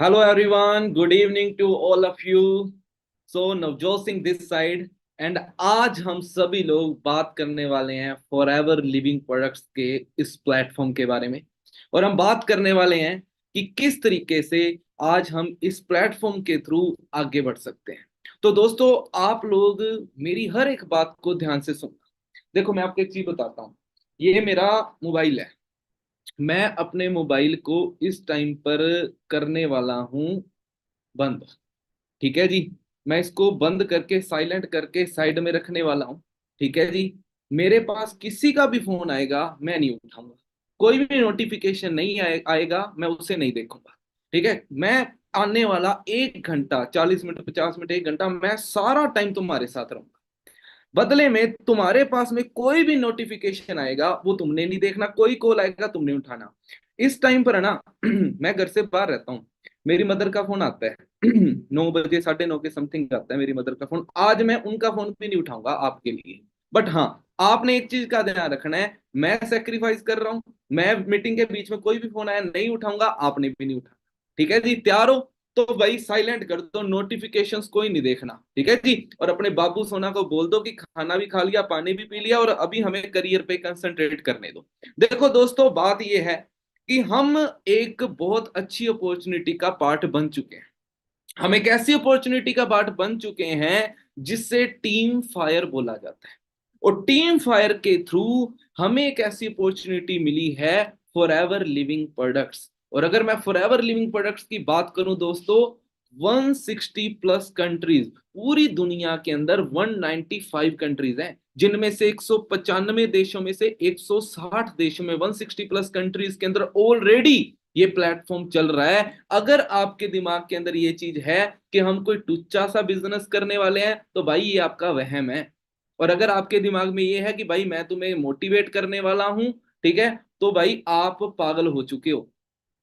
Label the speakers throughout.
Speaker 1: Hello everyone, good evening to all of you. So Navjot Singh this side and आज हम सभी लोग बात करने वाले हैं फॉरएवर लिविंग प्रोडक्ट्स के इस प्लेटफॉर्म के बारे में। और हम बात करने वाले हैं कि किस तरीके से आज हम इस प्लेटफॉर्म के थ्रू आगे बढ़ सकते हैं। तो दोस्तों, आप लोग मेरी हर एक बात को ध्यान से सुनना। देखो, मैं आपको एक चीज बताता हूँ। ये मेरा मोबाइल है। मैं अपने मोबाइल को इस टाइम पर करने वाला हूं बंद। ठीक है जी। मैं इसको बंद करके साइलेंट करके साइड में रखने वाला हूं। ठीक है जी। मेरे पास किसी का भी फोन आएगा मैं नहीं उठाऊंगा। कोई भी नोटिफिकेशन नहीं आएगा मैं उसे नहीं देखूंगा। ठीक है। मैं आने वाला 1 घंटा 40 मिनट 50 मिनट 1 घंटा मैं सारा टाइम तुम्हारे साथ रहूंगा। बदले में तुम्हारे पास में कोई भी नोटिफिकेशन आएगा वो तुमने नहीं देखना, कोई कॉल आएगा तुमने उठाना। इस टाइम पर है ना मैं घर से बाहर रहता हूँ। मेरी मदर का फोन आता है 9 बजे 9:30 के समथिंग आता है मेरी मदर का फोन। आज मैं उनका फोन भी नहीं उठाऊंगा आपके लिए। बट हाँ, आपने एक चीज का ध्यान रखना है। मैं सेक्रीफाइस कर रहा हूँ। मैं मीटिंग के बीच में कोई भी फोन आया नहीं उठाऊंगा, आपने भी नहीं उठाना। ठीक है जी, तैयार हो? तो भाई साइलेंट कर दो, नोटिफिकेशंस कोई नहीं देखना। ठीक है जी। और अपने बाबू सोना को बोल दो कि खाना भी खा लिया, पानी भी पी लिया, और अभी हमें करियर पे कंसंट्रेट करने दो। देखो दोस्तों, बात यह है कि हम एक बहुत अच्छी अपॉर्चुनिटी का पार्ट बन चुके हैं। हम एक ऐसी अपॉर्चुनिटी का पार्ट बन चुके हैं जिससे टीम फायर बोला जाता है। और टीम फायर के थ्रू हमें एक ऐसी अपॉर्चुनिटी मिली है, फॉरएवर लिविंग प्रोडक्ट्स। और अगर मैं फॉरएवर लिविंग प्रोडक्ट्स की बात करूं दोस्तों, 160 प्लस कंट्रीज, पूरी दुनिया के अंदर 195 कंट्रीज हैं, जिनमें से 195 देशों में से 160 देशों में 160 प्लस कंट्रीज के अंदर ऑलरेडी ये प्लेटफॉर्म चल रहा है। अगर आपके दिमाग के अंदर ये चीज है कि हम कोई टुच्चा सा बिजनेस करने वाले हैं, तो भाई ये आपका वहम है। और अगर आपके दिमाग में ये है कि भाई मैं तुम्हें मोटिवेट करने वाला हूं, ठीक है, तो भाई आप पागल हो चुके हो।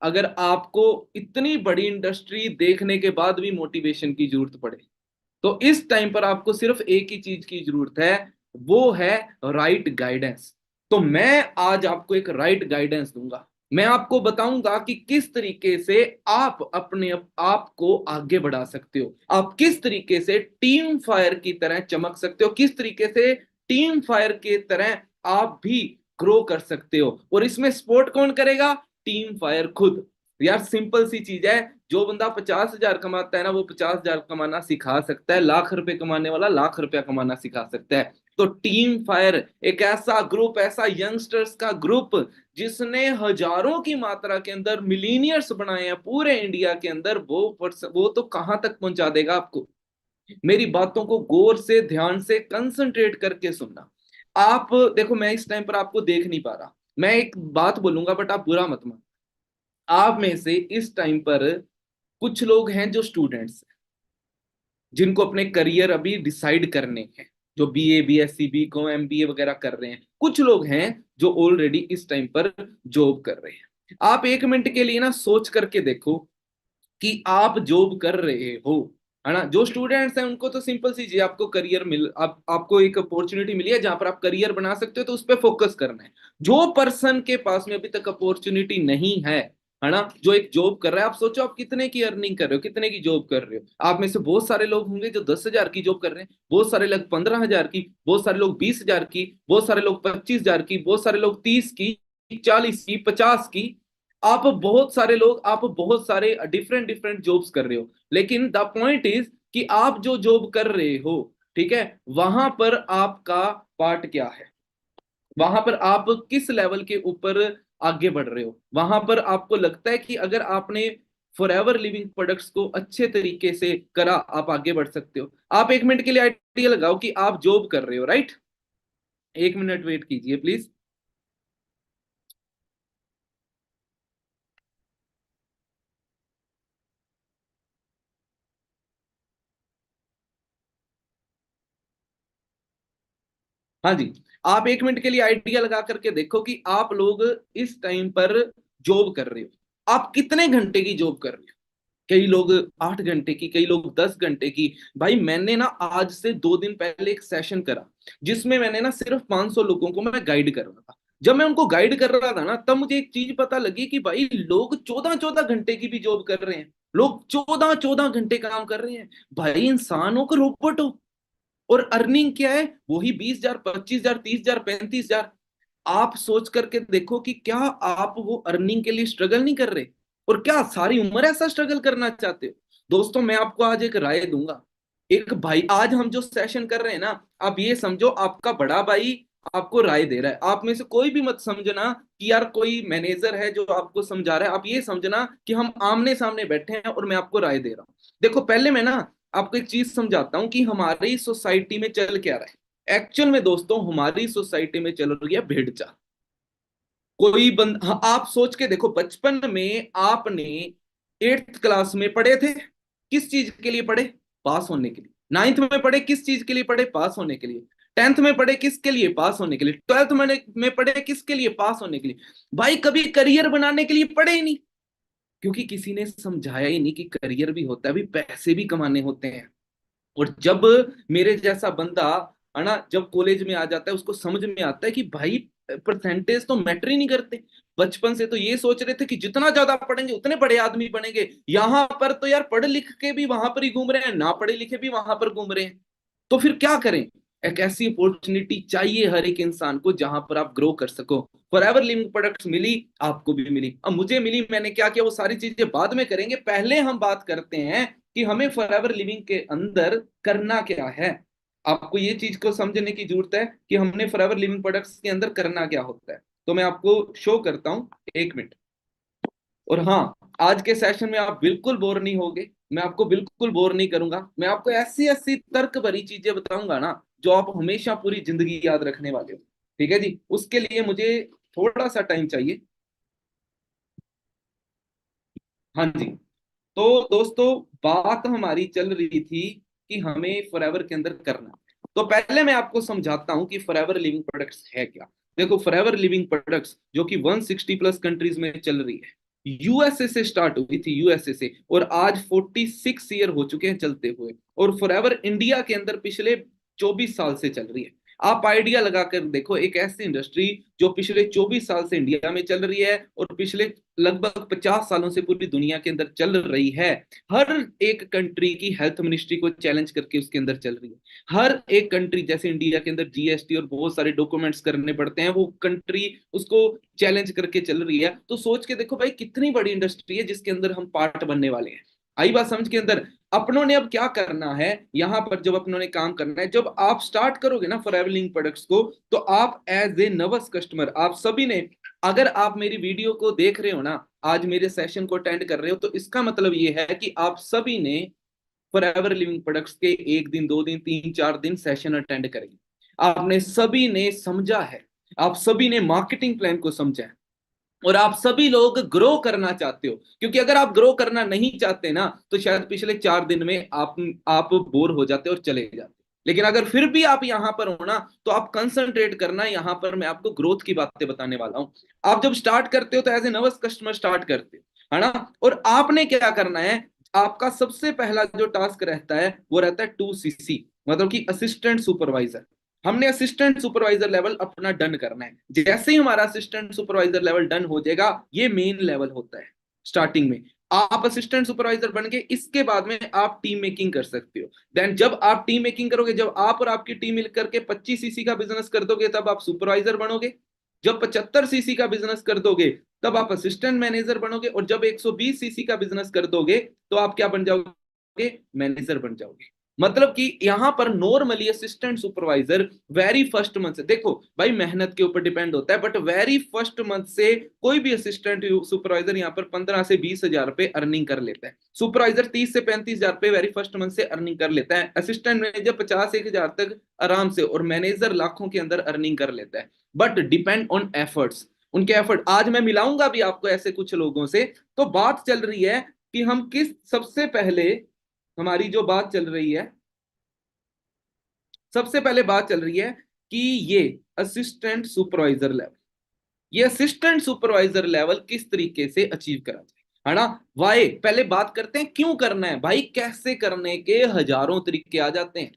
Speaker 1: अगर आपको इतनी बड़ी इंडस्ट्री देखने के बाद भी मोटिवेशन की जरूरत पड़े, तो इस टाइम पर आपको सिर्फ एक ही चीज की जरूरत है, वो है राइट गाइडेंस। तो मैं आज आपको एक राइट गाइडेंस दूंगा। मैं आपको बताऊंगा कि किस तरीके से आप अपने आप को आगे बढ़ा सकते हो, आप किस तरीके से टीम फायर की तरह चमक सकते हो, किस तरीके से टीम फायर की तरह आप भी ग्रो कर सकते हो। और इसमें सपोर्ट कौन करेगा? टीम फायर खुद। यार सिंपल सी चीज है। जो बंदा 50,000 कमाता है ना, वो 50,000 कमाना सिखा सकता है। लाख रुपए कमाने वाला लाख रुपया कमाना सिखा सकता है। तो टीम फायर एक ऐसा ग्रुप, ऐसा यंगस्टर्स का ग्रुप जिसने हजारों की मात्रा के अंदर मिलीनियर्स बनाए हैं पूरे इंडिया के अंदर, वो तो कहां तक पहुंचा देगा आपको। मेरी बातों को गौर से ध्यान से कंसंट्रेट करके सुनना। आप देखो, मैं इस टाइम पर आपको देख नहीं पा रहा। मैं एक बात बोलूंगा बट आप बुरा मत मान। आप में से इस टाइम पर कुछ लोग हैं जो स्टूडेंट्स हैं, जिनको अपने करियर अभी डिसाइड करने हैं, जो बीए बीएससी बीकॉम एमबीए वगैरह कर रहे हैं। कुछ लोग हैं जो ऑलरेडी इस टाइम पर जॉब कर रहे हैं। आप 1 मिनट के लिए ना सोच करके देखो कि आप जॉब कर रहे हो, है ना। जो स्टूडेंट्स हैं उनको तो सिंपल सी चीज, आपको करियर मिल आपको एक अपॉर्चुनिटी मिली है जहां पर आप करियर बना सकते हो, तो उस पर फोकस करना है। जो पर्सन के पास में अभी तक अपॉर्चुनिटी नहीं है ना, जो एक जॉब कर रहा है, आप सोचो आप कितने की अर्निंग कर रहे हो, कितने की जॉब कर रहे हो। आप में से बहुत सारे लोग होंगे जो 10,000 की जॉब कर रहे हैं, बहुत सारे लोग 15,000 की, बहुत सारे लोग 20,000 की, बहुत सारे लोग 25,000 की, बहुत सारे लोग 30 की, 40 की, 50 की। आप बहुत सारे डिफरेंट डिफरेंट जॉब्स कर रहे हो। लेकिन द पॉइंट इज कि आप जो जॉब कर रहे हो, ठीक है, वहां पर आपका पार्ट क्या है? वहां पर आप किस लेवल के ऊपर आगे बढ़ रहे हो? वहां पर आपको लगता है कि अगर आपने फॉरएवर लिविंग प्रोडक्ट्स को अच्छे तरीके से करा, आप आगे बढ़ सकते हो। आप 1 मिनट के लिए आइडिया लगाओ कि आप जॉब कर रहे हो, राइट? 1 मिनट वेट कीजिए प्लीज। हाँ जी। आप 1 मिनट के लिए आइडिया लगा करके देखो कि आप लोग इस टाइम पर जॉब कर रहे हो, आप कितने घंटे की जॉब कर रहे हो। कई लोग 8 घंटे की, कई लोग 10 घंटे की। भाई मैंने ना आज से 2 दिन पहले एक सेशन करा, जिसमें मैंने ना सिर्फ 500 लोगों को मैं गाइड कर रहा था। जब मैं उनको गाइड कर रहा था ना, तब मुझे एक चीज पता लगी कि भाई लोग 14-14 घंटे की भी जॉब कर रहे हैं। लोग 14-14 घंटे काम कर रहे हैं। भाई इंसान हो कि रोबोट हो? और अर्निंग क्या है? वही 20,000, 25,000, 30,000, 35,000। आप सोच करके देखो कि क्या आप वो अर्निंग के लिए स्ट्रगल नहीं कर रहे? और क्या सारी उम्र ऐसा स्ट्रगल करना चाहते हो? दोस्तों मैं आपको आज एक राय दूंगा। एक भाई, आज हम जो सेशन कर रहे हैं ना, आप ये समझो आपका बड़ा भाई आपको राय दे रहा है। आप में से कोई भी मत समझना कि यार कोई मैनेजर है जो आपको समझा रहा है। आप ये समझना कि हम आमने सामने बैठे हैं और मैं आपको राय दे रहा हूं। देखो पहले मैं ना आपको एक चीज समझाता हूं कि हमारी सोसाइटी में चल क्या रहा है। एक्चुअल में दोस्तों हमारी सोसाइटी में चल रही है भेड़ चाल। कोई बंद हाँ, आप सोच के देखो, बचपन में आपने 8th क्लास में पढ़े थे, किस चीज के लिए पढ़े? पास होने के लिए। 9th में पढ़े, किस चीज के लिए पढ़े? पास होने के लिए। 10th में पढ़े, किसके लिए? पास होने के लिए। 12th में पढ़े, किसके लिए? पास होने के लिए। भाई कभी करियर बनाने के लिए पढ़े ही नहीं, क्योंकि किसी ने समझाया ही नहीं कि करियर भी होता है, भी पैसे भी कमाने होते हैं। और जब मेरे जैसा बंदा है ना, जब कॉलेज में आ जाता है, उसको समझ में आता है कि भाई परसेंटेज तो मैटर ही नहीं करते। बचपन से तो ये सोच रहे थे कि जितना ज्यादा पढ़ेंगे उतने बड़े आदमी बनेंगे। यहां पर तो यार पढ़ लिख के भी वहां पर ही घूम रहे हैं, ना पढ़े लिखे भी वहां पर घूम रहे हैं। तो फिर क्या करें? एक ऐसी अपॉर्चुनिटी चाहिए हर एक इंसान को जहां पर आप ग्रो कर सको। फॉरएवर लिविंग प्रोडक्ट्स मिली, आपको भी मिली, अब मुझे मिली, मैंने क्या किया वो सारी चीजें बाद में करेंगे। पहले हम बात करते हैं कि हमें फॉरएवर लिविंग के अंदर करना क्या है। आपको ये चीज को समझने की जरूरत है कि हमने फॉरएवर लिविंग प्रोडक्ट्स के अंदर करना क्या होता है। तो मैं आपको शो करता हूं, 1 मिनट। और हाँ, आज के सेशन में आप बिल्कुल बोर नहीं होगे। मैं आपको बिल्कुल बोर नहीं करूंगा। मैं आपको ऐसी ऐसी तर्क भरी चीजें बताऊंगा ना जो आप हमेशा पूरी जिंदगी याद रखने वाले हो। ठीक है जी, उसके लिए मुझे थोड़ा सा टाइम चाहिए। हाँ जी। तो दोस्तों, बात हमारी चल रही थी कि हमें फॉरएवर के अंदर करना। तो पहले मैं आपको समझाता हूं कि फॉरएवर लिविंग प्रोडक्ट्स है क्या। देखो फॉरएवर लिविंग प्रोडक्ट्स जो कि 160 प्लस कंट्रीज में चल रही है, यूएसए से स्टार्ट हुई थी, यूएसए से, और आज 46 ईयर हो चुके हैं चलते हुए। और फॉरएवर इंडिया के अंदर पिछले 24 साल से चल रही है। आप आइडिया लगाकर देखो, एक ऐसी इंडस्ट्री जो पिछले 24 साल से इंडिया में चल रही है और पिछले लगभग 50 सालों से पूरी दुनिया के अंदर चल रही है। हर एक कंट्री की हेल्थ मिनिस्ट्री को चैलेंज करके उसके अंदर चल रही है। हर एक कंट्री, जैसे इंडिया के अंदर जीएसटी और बहुत सारे डॉक्यूमेंट्स करने पड़ते हैं, वो कंट्री उसको चैलेंज करके चल रही है। तो सोच के देखो भाई कितनी बड़ी इंडस्ट्री है जिसके अंदर हम पार्ट बनने वाले हैं। आई बात समझ के अंदर? अपनों ने अब क्या करना है यहां पर, जब अपनों ने काम करना है, जब आप स्टार्ट करोगे ना फॉरएवर लिविंग प्रोडक्ट्स को, तो आप एज ए नर्वस कस्टमर, आप सभी ने, अगर आप मेरी वीडियो को देख रहे हो ना, आज मेरे सेशन को अटेंड कर रहे हो, तो इसका मतलब ये है कि आप सभी ने फॉरएवर लिविंग प्रोडक्ट्स के 1 दिन, 2 दिन, 3, 4 दिन सेशन अटेंड करेंगे। आपने सभी ने समझा है, आप सभी ने मार्केटिंग प्लान को समझा है, और आप सभी लोग ग्रो करना चाहते हो। क्योंकि अगर आप ग्रो करना नहीं चाहते ना, तो शायद पिछले 4 दिन में आप बोर हो जाते और चले जाते। लेकिन अगर फिर भी आप यहां पर हो ना, तो आप कंसंट्रेट करना। यहां पर मैं आपको ग्रोथ की बातें बताने वाला हूं। आप जब स्टार्ट करते हो तो as a nervous customer start करते हो, है ना। और आपने क्या करना है, आपका सबसे पहला जो टास्क रहता है वो रहता है 2CC, मतलब कि असिस्टेंट सुपरवाइजर। हमने असिस्टेंट सुपरवाइजर लेवल अपना डन करना है। जैसे ही हमारा असिस्टेंट सुपरवाइजर लेवल डन हो जाएगा, ये मेन लेवल होता है स्टार्टिंग में। आप असिस्टेंट सुपरवाइजर बन के इसके बाद में आप टीम मेकिंग कर सकते हो। देन जब आप टीम मेकिंग करोगे, जब आप और आपकी टीम मिलकर के 25 सीसी का बिजनेस कर दोगे, तब आप सुपरवाइजर बनोगे। जब 75 सीसी का बिजनेस कर दोगे, तब आप असिस्टेंट मैनेजर बनोगे। और जब 120 सीसी का बिजनेस कर दोगे, तो आप क्या बन जाओगे? मैनेजर बन जाओगे। मतलब कि यहां पर normally assistant supervisor very first month से, देखो भाई मेहनत के ऊपर डिपेंड होता है, बट वेरी फर्स्ट मंथ से कोई भी असिस्टेंट सुपरवाइजर यहाँ पर 15 से 20 हजार रुपए अर्निंग कर लेता है। सुपरवाइजर 30 से 35 हजार रुपए वेरी फर्स्ट मंथ से अर्निंग कर लेता है। असिस्टेंट मैनेजर 50 1 हजार तक आराम से, और मैनेजर लाखों के अंदर अर्निंग कर लेता है। बट डिपेंड ऑन एफर्ट्स, उनके एफर्ट। आज मैं मिलाऊंगा भी आपको ऐसे कुछ लोगों से। तो बात चल रही है कि हम किस, सबसे पहले हमारी जो बात चल रही है, सबसे पहले बात चल रही है कि ये असिस्टेंट सुपरवाइजर लेवल, ये असिस्टेंट सुपरवाइजर लेवल किस तरीके से अचीव करा जाए, है ना। वाई पहले बात करते हैं क्यों करना है। भाई कैसे करने के हजारों तरीके आ जाते हैं,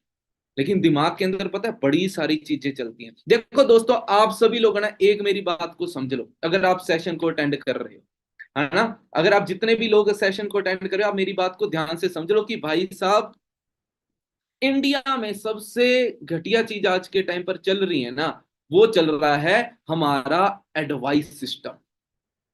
Speaker 1: लेकिन दिमाग के अंदर पता है बड़ी सारी चीजें चलती हैं। देखो दोस्तों, आप सभी लोग ना एक मेरी बात को समझ लो, अगर आप सेशन को अटेंड कर रहे हो, है ना। अगर आप जितने भी लोग सेशन को अटेंड कर रहे हो, आप मेरी बात को ध्यान से समझ लो कि भाई साहब, इंडिया में सबसे घटिया चीज आज के टाइम पर चल रही है ना, वो चल रहा है हमारा एडवाइस सिस्टम।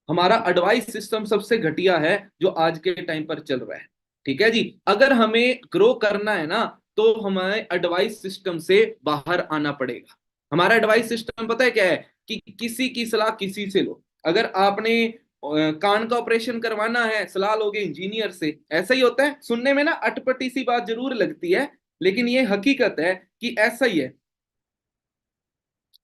Speaker 1: हमारा एडवाइस सिस्टम सबसे घटिया है जो आज के टाइम पर चल रहा है। ठीक है जी। अगर हमें ग्रो करना है ना, तो हमें एडवाइस सिस्टम से बाहर आना पड़ेगा। हमारा एडवाइस सिस्टम पता है क्या है? कि किसी की सलाह किसी से लो। अगर आपने कान का ऑपरेशन करवाना है, सलाह लोगे इंजीनियर से। ऐसा ही होता है। सुनने में ना अटपटी सी बात जरूर लगती है, लेकिन ये हकीकत है कि ऐसा ही है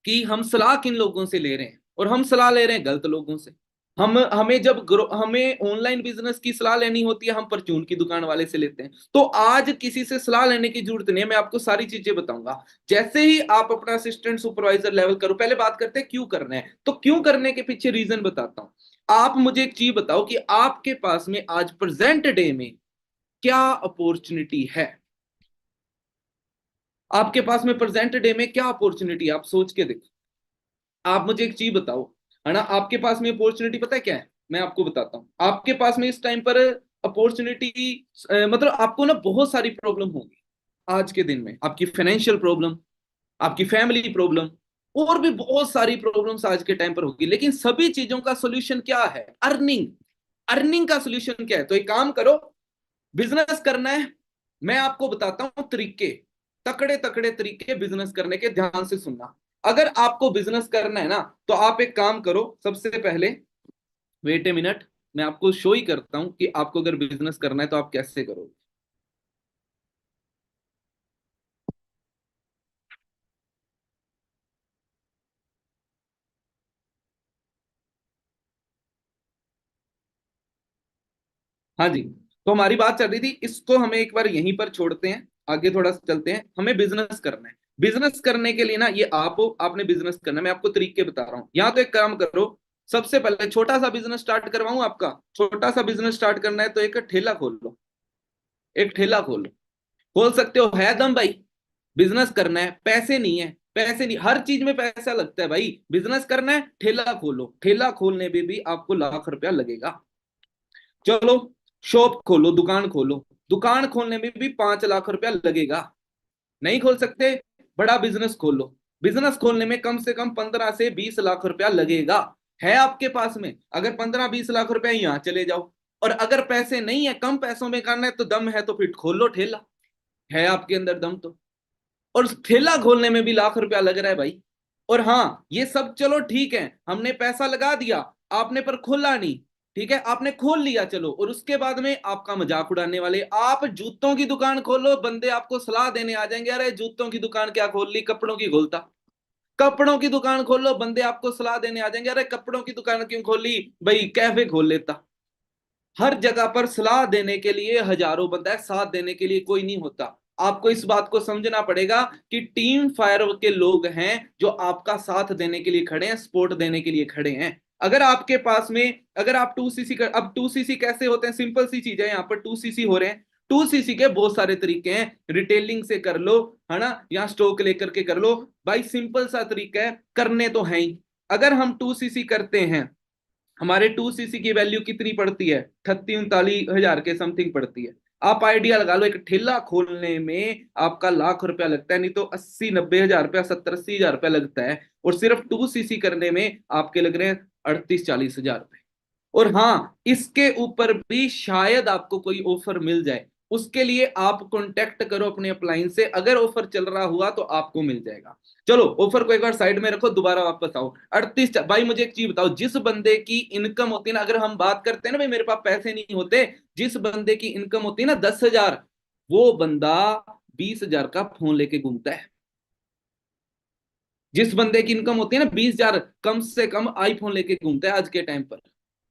Speaker 1: कि हम सलाह किन लोगों से ले रहे हैं, और हम सलाह ले रहे हैं गलत लोगों से। हमें ऑनलाइन बिजनेस की सलाह लेनी होती है, हम परचून की दुकान वाले से लेते हैं। तो आज किसी से सलाह लेने की जरूरत नहीं है, मैं आपको सारी चीजें बताऊंगा। जैसे ही आप अपना असिस्टेंट सुपरवाइजर लेवल करो, पहले बात करते हैं क्यों करना है। तो क्यों करने के पीछे रीजन बताता हूं। आप मुझे एक चीज बताओ कि आपके पास में आज प्रेजेंट डे में क्या अपॉर्चुनिटी है। आपके पास में प्रेजेंट डे में क्या अपॉर्चुनिटी है, आप सोच के देखो। आप मुझे एक चीज बताओ, है ना, आपके पास में अपॉर्चुनिटी पता है क्या है? मैं आपको बताता हूँ। आपके पास में इस टाइम पर अपॉर्चुनिटी, मतलब आपको ना बहुत सारी प्रॉब्लम होगी आज के दिन में। आपकी फाइनेंशियल प्रॉब्लम, आपकी फैमिली प्रॉब्लम, और भी बहुत सारी प्रॉब्लम्स आज के टाइम पर होगी। लेकिन सभी चीजों का सोल्यूशन क्या है? अर्निंग। अर्निंग का सोल्यूशन क्या है? तो एक काम करो, बिजनेस करना है, मैं आपको बताता हूं तरीके, तकड़े तकड़े तरीके बिजनेस करने के, ध्यान से सुनना। अगर आपको बिजनेस करना है ना, तो आप एक काम करो। सबसे पहले, वेट ए मिनट, मैं आपको शो ही करता हूं कि आपको अगर बिजनेस करना है तो आप कैसे करोगे। हाँ जी। तो हमारी बात चल रही थी, इसको हमें एक बार यहीं पर छोड़ते हैं, आगे थोड़ा सा चलते हैं। हमें बिजनेस करना है। बिजनेस करने के लिए ना, ये आपने बिजनेस करना है, मैं आपको तरीके बता रहा हूँ। यहाँ तो एक काम करो, सबसे पहले छोटा सा बिजनेस स्टार्ट करवाऊं आपका। छोटा सा बिजनेस स्टार्ट करना है तो एक ठेला खोल लो। एक ठेला खोल लो। खोल सकते हो, है दम भाई। बिजनेस करना है, पैसे नहीं है, पैसे नहीं, हर चीज में पैसा लगता है भाई। बिजनेस करना है, ठेला खोलो। ठेला खोलने में भी आपको लाख रुपया लगेगा। चलो, शॉप खोलो, दुकान खोलो। दुकान खोलने में भी 5 लाख रुपया लगेगा। नहीं खोल सकते? बड़ा बिजनेस खोलो। बिजनेस खोलने में कम से कम 15 से 20 लाख रुपया लगेगा। है आपके पास में? अगर 15-20 लाख रुपया, यहां चले जाओ। और अगर पैसे नहीं है, कम पैसों में करना है, तो दम है तो फिर खोल लो ठेला। है आपके अंदर दम तो। और ठेला खोलने में भी लाख रुपया लग रहा है भाई। और हाँ, ये सब चलो ठीक है, हमने पैसा लगा दिया, आपने पर खोला नहीं। ठीक है, आपने खोल लिया चलो, और उसके बाद में आपका मजाक उड़ाने वाले। आप जूतों की दुकान खोलो, बंदे आपको सलाह देने आ जाएंगे, अरे जूतों की दुकान क्या खोल ली, कपड़ों की खोलता। कपड़ों की दुकान खोलो, बंदे आपको सलाह देने आ जाएंगे, अरे कपड़ों की दुकान क्यों खोली, भाई कैफे खोल लेता। हर जगह पर सलाह देने के लिए हजारों बंदा है, साथ देने के लिए कोई नहीं होता। आपको इस बात को समझना पड़ेगा कि टीम फायर के लोग हैं जो आपका साथ देने के लिए खड़े हैं, सपोर्ट देने के लिए खड़े हैं। अगर आपके पास में, अगर आप 2cc कर, अब 2cc कैसे होते हैं, सिंपल सी चीज है, यहाँ पर 2cc हो रहे हैं। 2cc के बहुत सारे तरीके हैं, रिटेलिंग से कर लो, है ना, या स्टॉक लेकर के कर लो। भाई सिंपल सा तरीका है, करने तो है ही। अगर हम 2cc करते हैं, हमारे 2cc की वैल्यू कितनी पड़ती है? 38-39 हजार के समथिंग पड़ती है। आप आइडिया लगा लो, एक ठेला खोलने में आपका लाख रुपया लगता है, नहीं तो 80-90 हजार रुपया, 70-80 हजार रुपया लगता है। और सिर्फ 2cc करने में आपके लग रहे हैं 38-40 हजार रुपए। और हाँ, इसके ऊपर भी शायद आपको कोई ऑफर मिल जाए। उसके लिए आप कांटेक्ट करो अपने अप्लायंस से, अगर ऑफर चल रहा हुआ तो आपको मिल जाएगा। चलो, ऑफर को एक बार साइड में रखो, दोबारा वापस आओ। 38, भाई मुझे एक चीज बताओ, जिस बंदे की इनकम होती है ना, अगर हम बात करते हैं ना भाई मेरे पास पैसे नहीं होते, जिस बंदे की इनकम होती है ना 10 हजार, वो बंदा 20 हजार का फोन लेके घूमता है। जिस बंदे की इनकम होती है ना 20 हजार, कम से कम आईफोन लेके घूमता है आज के टाइम पर।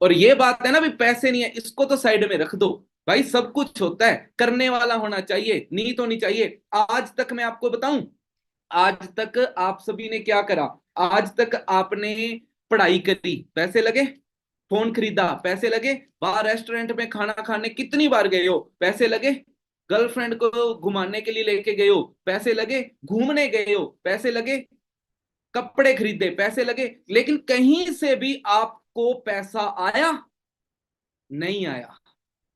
Speaker 1: और ये बात है ना, भाई पैसे नहीं है, इसको तो साइड में रख दो। भाई सब कुछ होता है, करने वाला होना चाहिए, नीत होनी चाहिए। आज तक मैं आपको बताऊं, आज तक आप सभी ने क्या करा? आज तक आपने पढ़ाई करी, पैसे लगे। फोन खरीदा, पैसे लगे। बाहर रेस्टोरेंट में खाना खाने कितनी बार गए हो, पैसे लगे। गर्लफ्रेंड को घुमाने के लिए लेके गए हो, पैसे लगे। घूमने गए हो, पैसे लगे। कपड़े खरीदे, पैसे लगे। लेकिन कहीं से भी आपको पैसा आया? नहीं आया।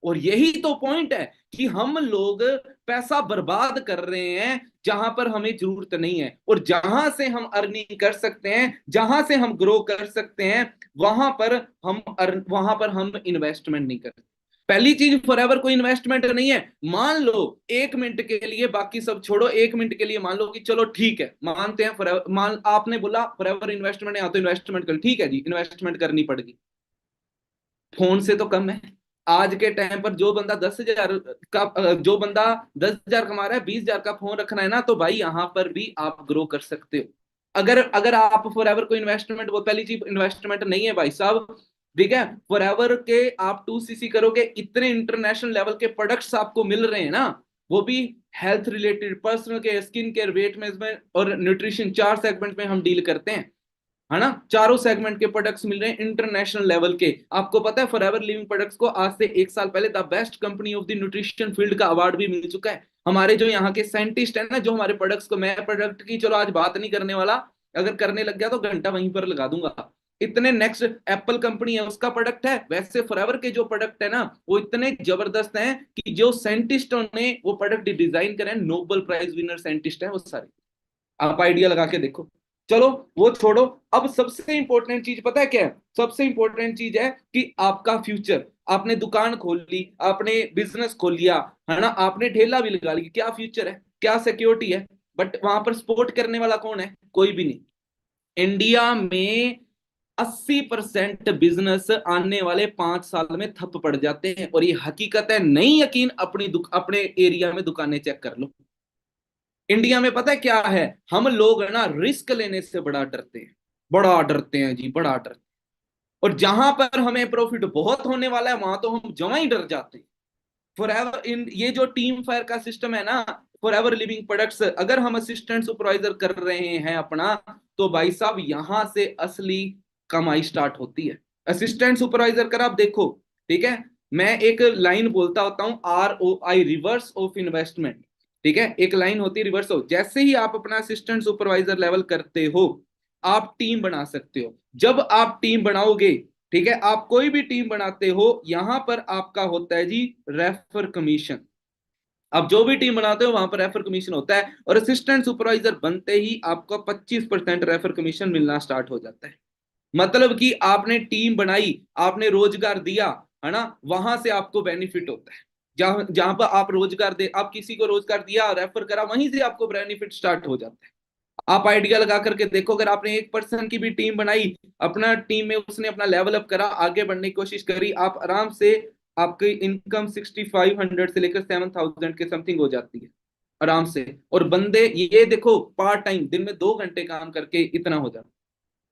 Speaker 1: और यही तो पॉइंट है कि हम लोग पैसा बर्बाद कर रहे हैं जहां पर हमें जरूरत नहीं है, और जहां से हम अर्निंग कर सकते हैं, जहां से हम ग्रो कर सकते हैं, वहां पर हम इन्वेस्टमेंट नहीं करते। पहली चीज, फॉरएवर कोई इन्वेस्टमेंट नहीं है। मान लो 1 मिनट के लिए, बाकी सब छोड़ो, 1 मिनट के लिए मान लो कि चलो ठीक है, मानते हैं फॉरएवर, मान आपने बोला फॉरएवर इन्वेस्टमेंट है, या तो इन्वेस्टमेंट कर, ठीक है जी, इन्वेस्टमेंट करनी पड़ेगी। फोन से तो कम है। आज के टाइम पर जो बंदा 10,000 का, जो बंदा 10,000 कमा रहा है, 20,000 का फोन रखना है ना, तो भाई यहां पर भी आप ग्रो कर सकते हो। अगर अगर आप फॉर एवर को इन्वेस्टमेंट, वो पहली चीज इन्वेस्टमेंट नहीं है भाई साहब। ठीक है, फॉर एवर के आप 2cc करोगे, इतने इंटरनेशनल लेवल के प्रोडक्ट्स आपको मिल रहे हैं ना, वो भी health related, personal care, skin care, weight management और न्यूट्रिशन, 4 सेगमेंट में हम डील करते हैं, है ना। चारों सेगमेंट के प्रोडक्ट्स मिल रहे हैं इंटरनेशनल लेवल के। आपको पता है फॉरएवर लिविंग प्रोडक्ट्स को आज से 1 साल पहले the best company of the nutrition field का अवार्ड भी मिल चुका है। हमारे जो यहाँ के साइंटिस्ट है ना, जो हमारे प्रोडक्ट्स को, मैं प्रोडक्ट की चलो आज बात नहीं करने वाला, अगर करने लग गया तो घंटा वहीं पर लगा दूंगा। इतने नेक्स्ट एप्पल कंपनी है, उसका प्रोडक्ट है, वैसे फॉरएवर के जो प्रोडक्ट है ना, वो इतने जबरदस्त हैं कि जो साइंटिस्टों ने वो प्रोडक्ट डिजाइन करे, नोबेल प्राइज विनर साइंटिस्ट है वो सारे। आप आइडिया लगा के देखो। चलो वो छोड़ो, अब सबसे इंपॉर्टेंट चीज पता है क्या है? सबसे इंपॉर्टेंट चीज है कि आपका फ्यूचर। आपने दुकान खोल ली, आपने बिजनेस खोल लिया, है ना, आपने ठेला भी लगा ली, क्या फ्यूचर है, क्या सिक्योरिटी है? बट वहां पर सपोर्ट करने वाला कौन है? कोई भी नहीं। इंडिया में 80% बिजनेस आने वाले 5 साल में ठप पड़ जाते हैं, और ये हकीकत है। नहीं यकीन, अपने एरिया में दुकानें चेक कर लो। इंडिया में पता है क्या है, हम लोग है ना, रिस्क लेने से बड़ा डरते हैं, बड़ा डरते हैं जी, बड़ा डरते हैं। और जहां पर हमें प्रॉफिट बहुत होने वाला है, वहां तो हम जमा ही डर जाते हैं। फॉर एवर इन ये जो टीम फायर का सिस्टम है ना, फॉर एवर लिविंग प्रोडक्ट्स, अगर हम असिस्टेंट सुपरवाइजर कर रहे हैं अपना, तो भाई साहब यहां से असली कमाई स्टार्ट होती है। असिस्टेंट सुपरवाइजर कर आप देखो, ठीक है, मैं एक लाइन बोलता होता हूं, ROI, रिवर्स ऑफ इन्वेस्टमेंट। ठीक है, एक लाइन होती है रिवर्स ऑफ। जैसे ही आप अपना असिस्टेंट सुपरवाइजर लेवल करते हो, आप टीम बना सकते हो। जब आप टीम बनाओगे, ठीक है, आप कोई भी टीम बनाते हो, यहां पर आपका होता है जी रेफर कमीशन। आप जो भी टीम बनाते हो वहां पर रेफर कमीशन होता है, और असिस्टेंट सुपरवाइजर बनते ही आपको 25% रेफर कमीशन मिलना स्टार्ट हो जाता है। मतलब कि आपने टीम बनाई, आपने रोजगार दिया, है ना, वहां से आपको बेनिफिट होता है। जहां जहां पर आप रोजगार दे, आप किसी को रोजगार दिया, रेफर करा, वहीं से आपको बेनिफिट स्टार्ट हो जाता है। आप आइडिया लगा करके देखो, अगर आपने एक पर्सन की भी टीम बनाई, अपना टीम में उसने अपना लेवल अप करा, आगे बढ़ने की कोशिश करी, आप आराम से, आपकी इनकम 6,500 से लेकर 7,000 के समथिंग हो जाती है आराम से। और बंदे ये देखो, पार्ट टाइम दिन में 2 घंटे काम करके इतना हो जाता है।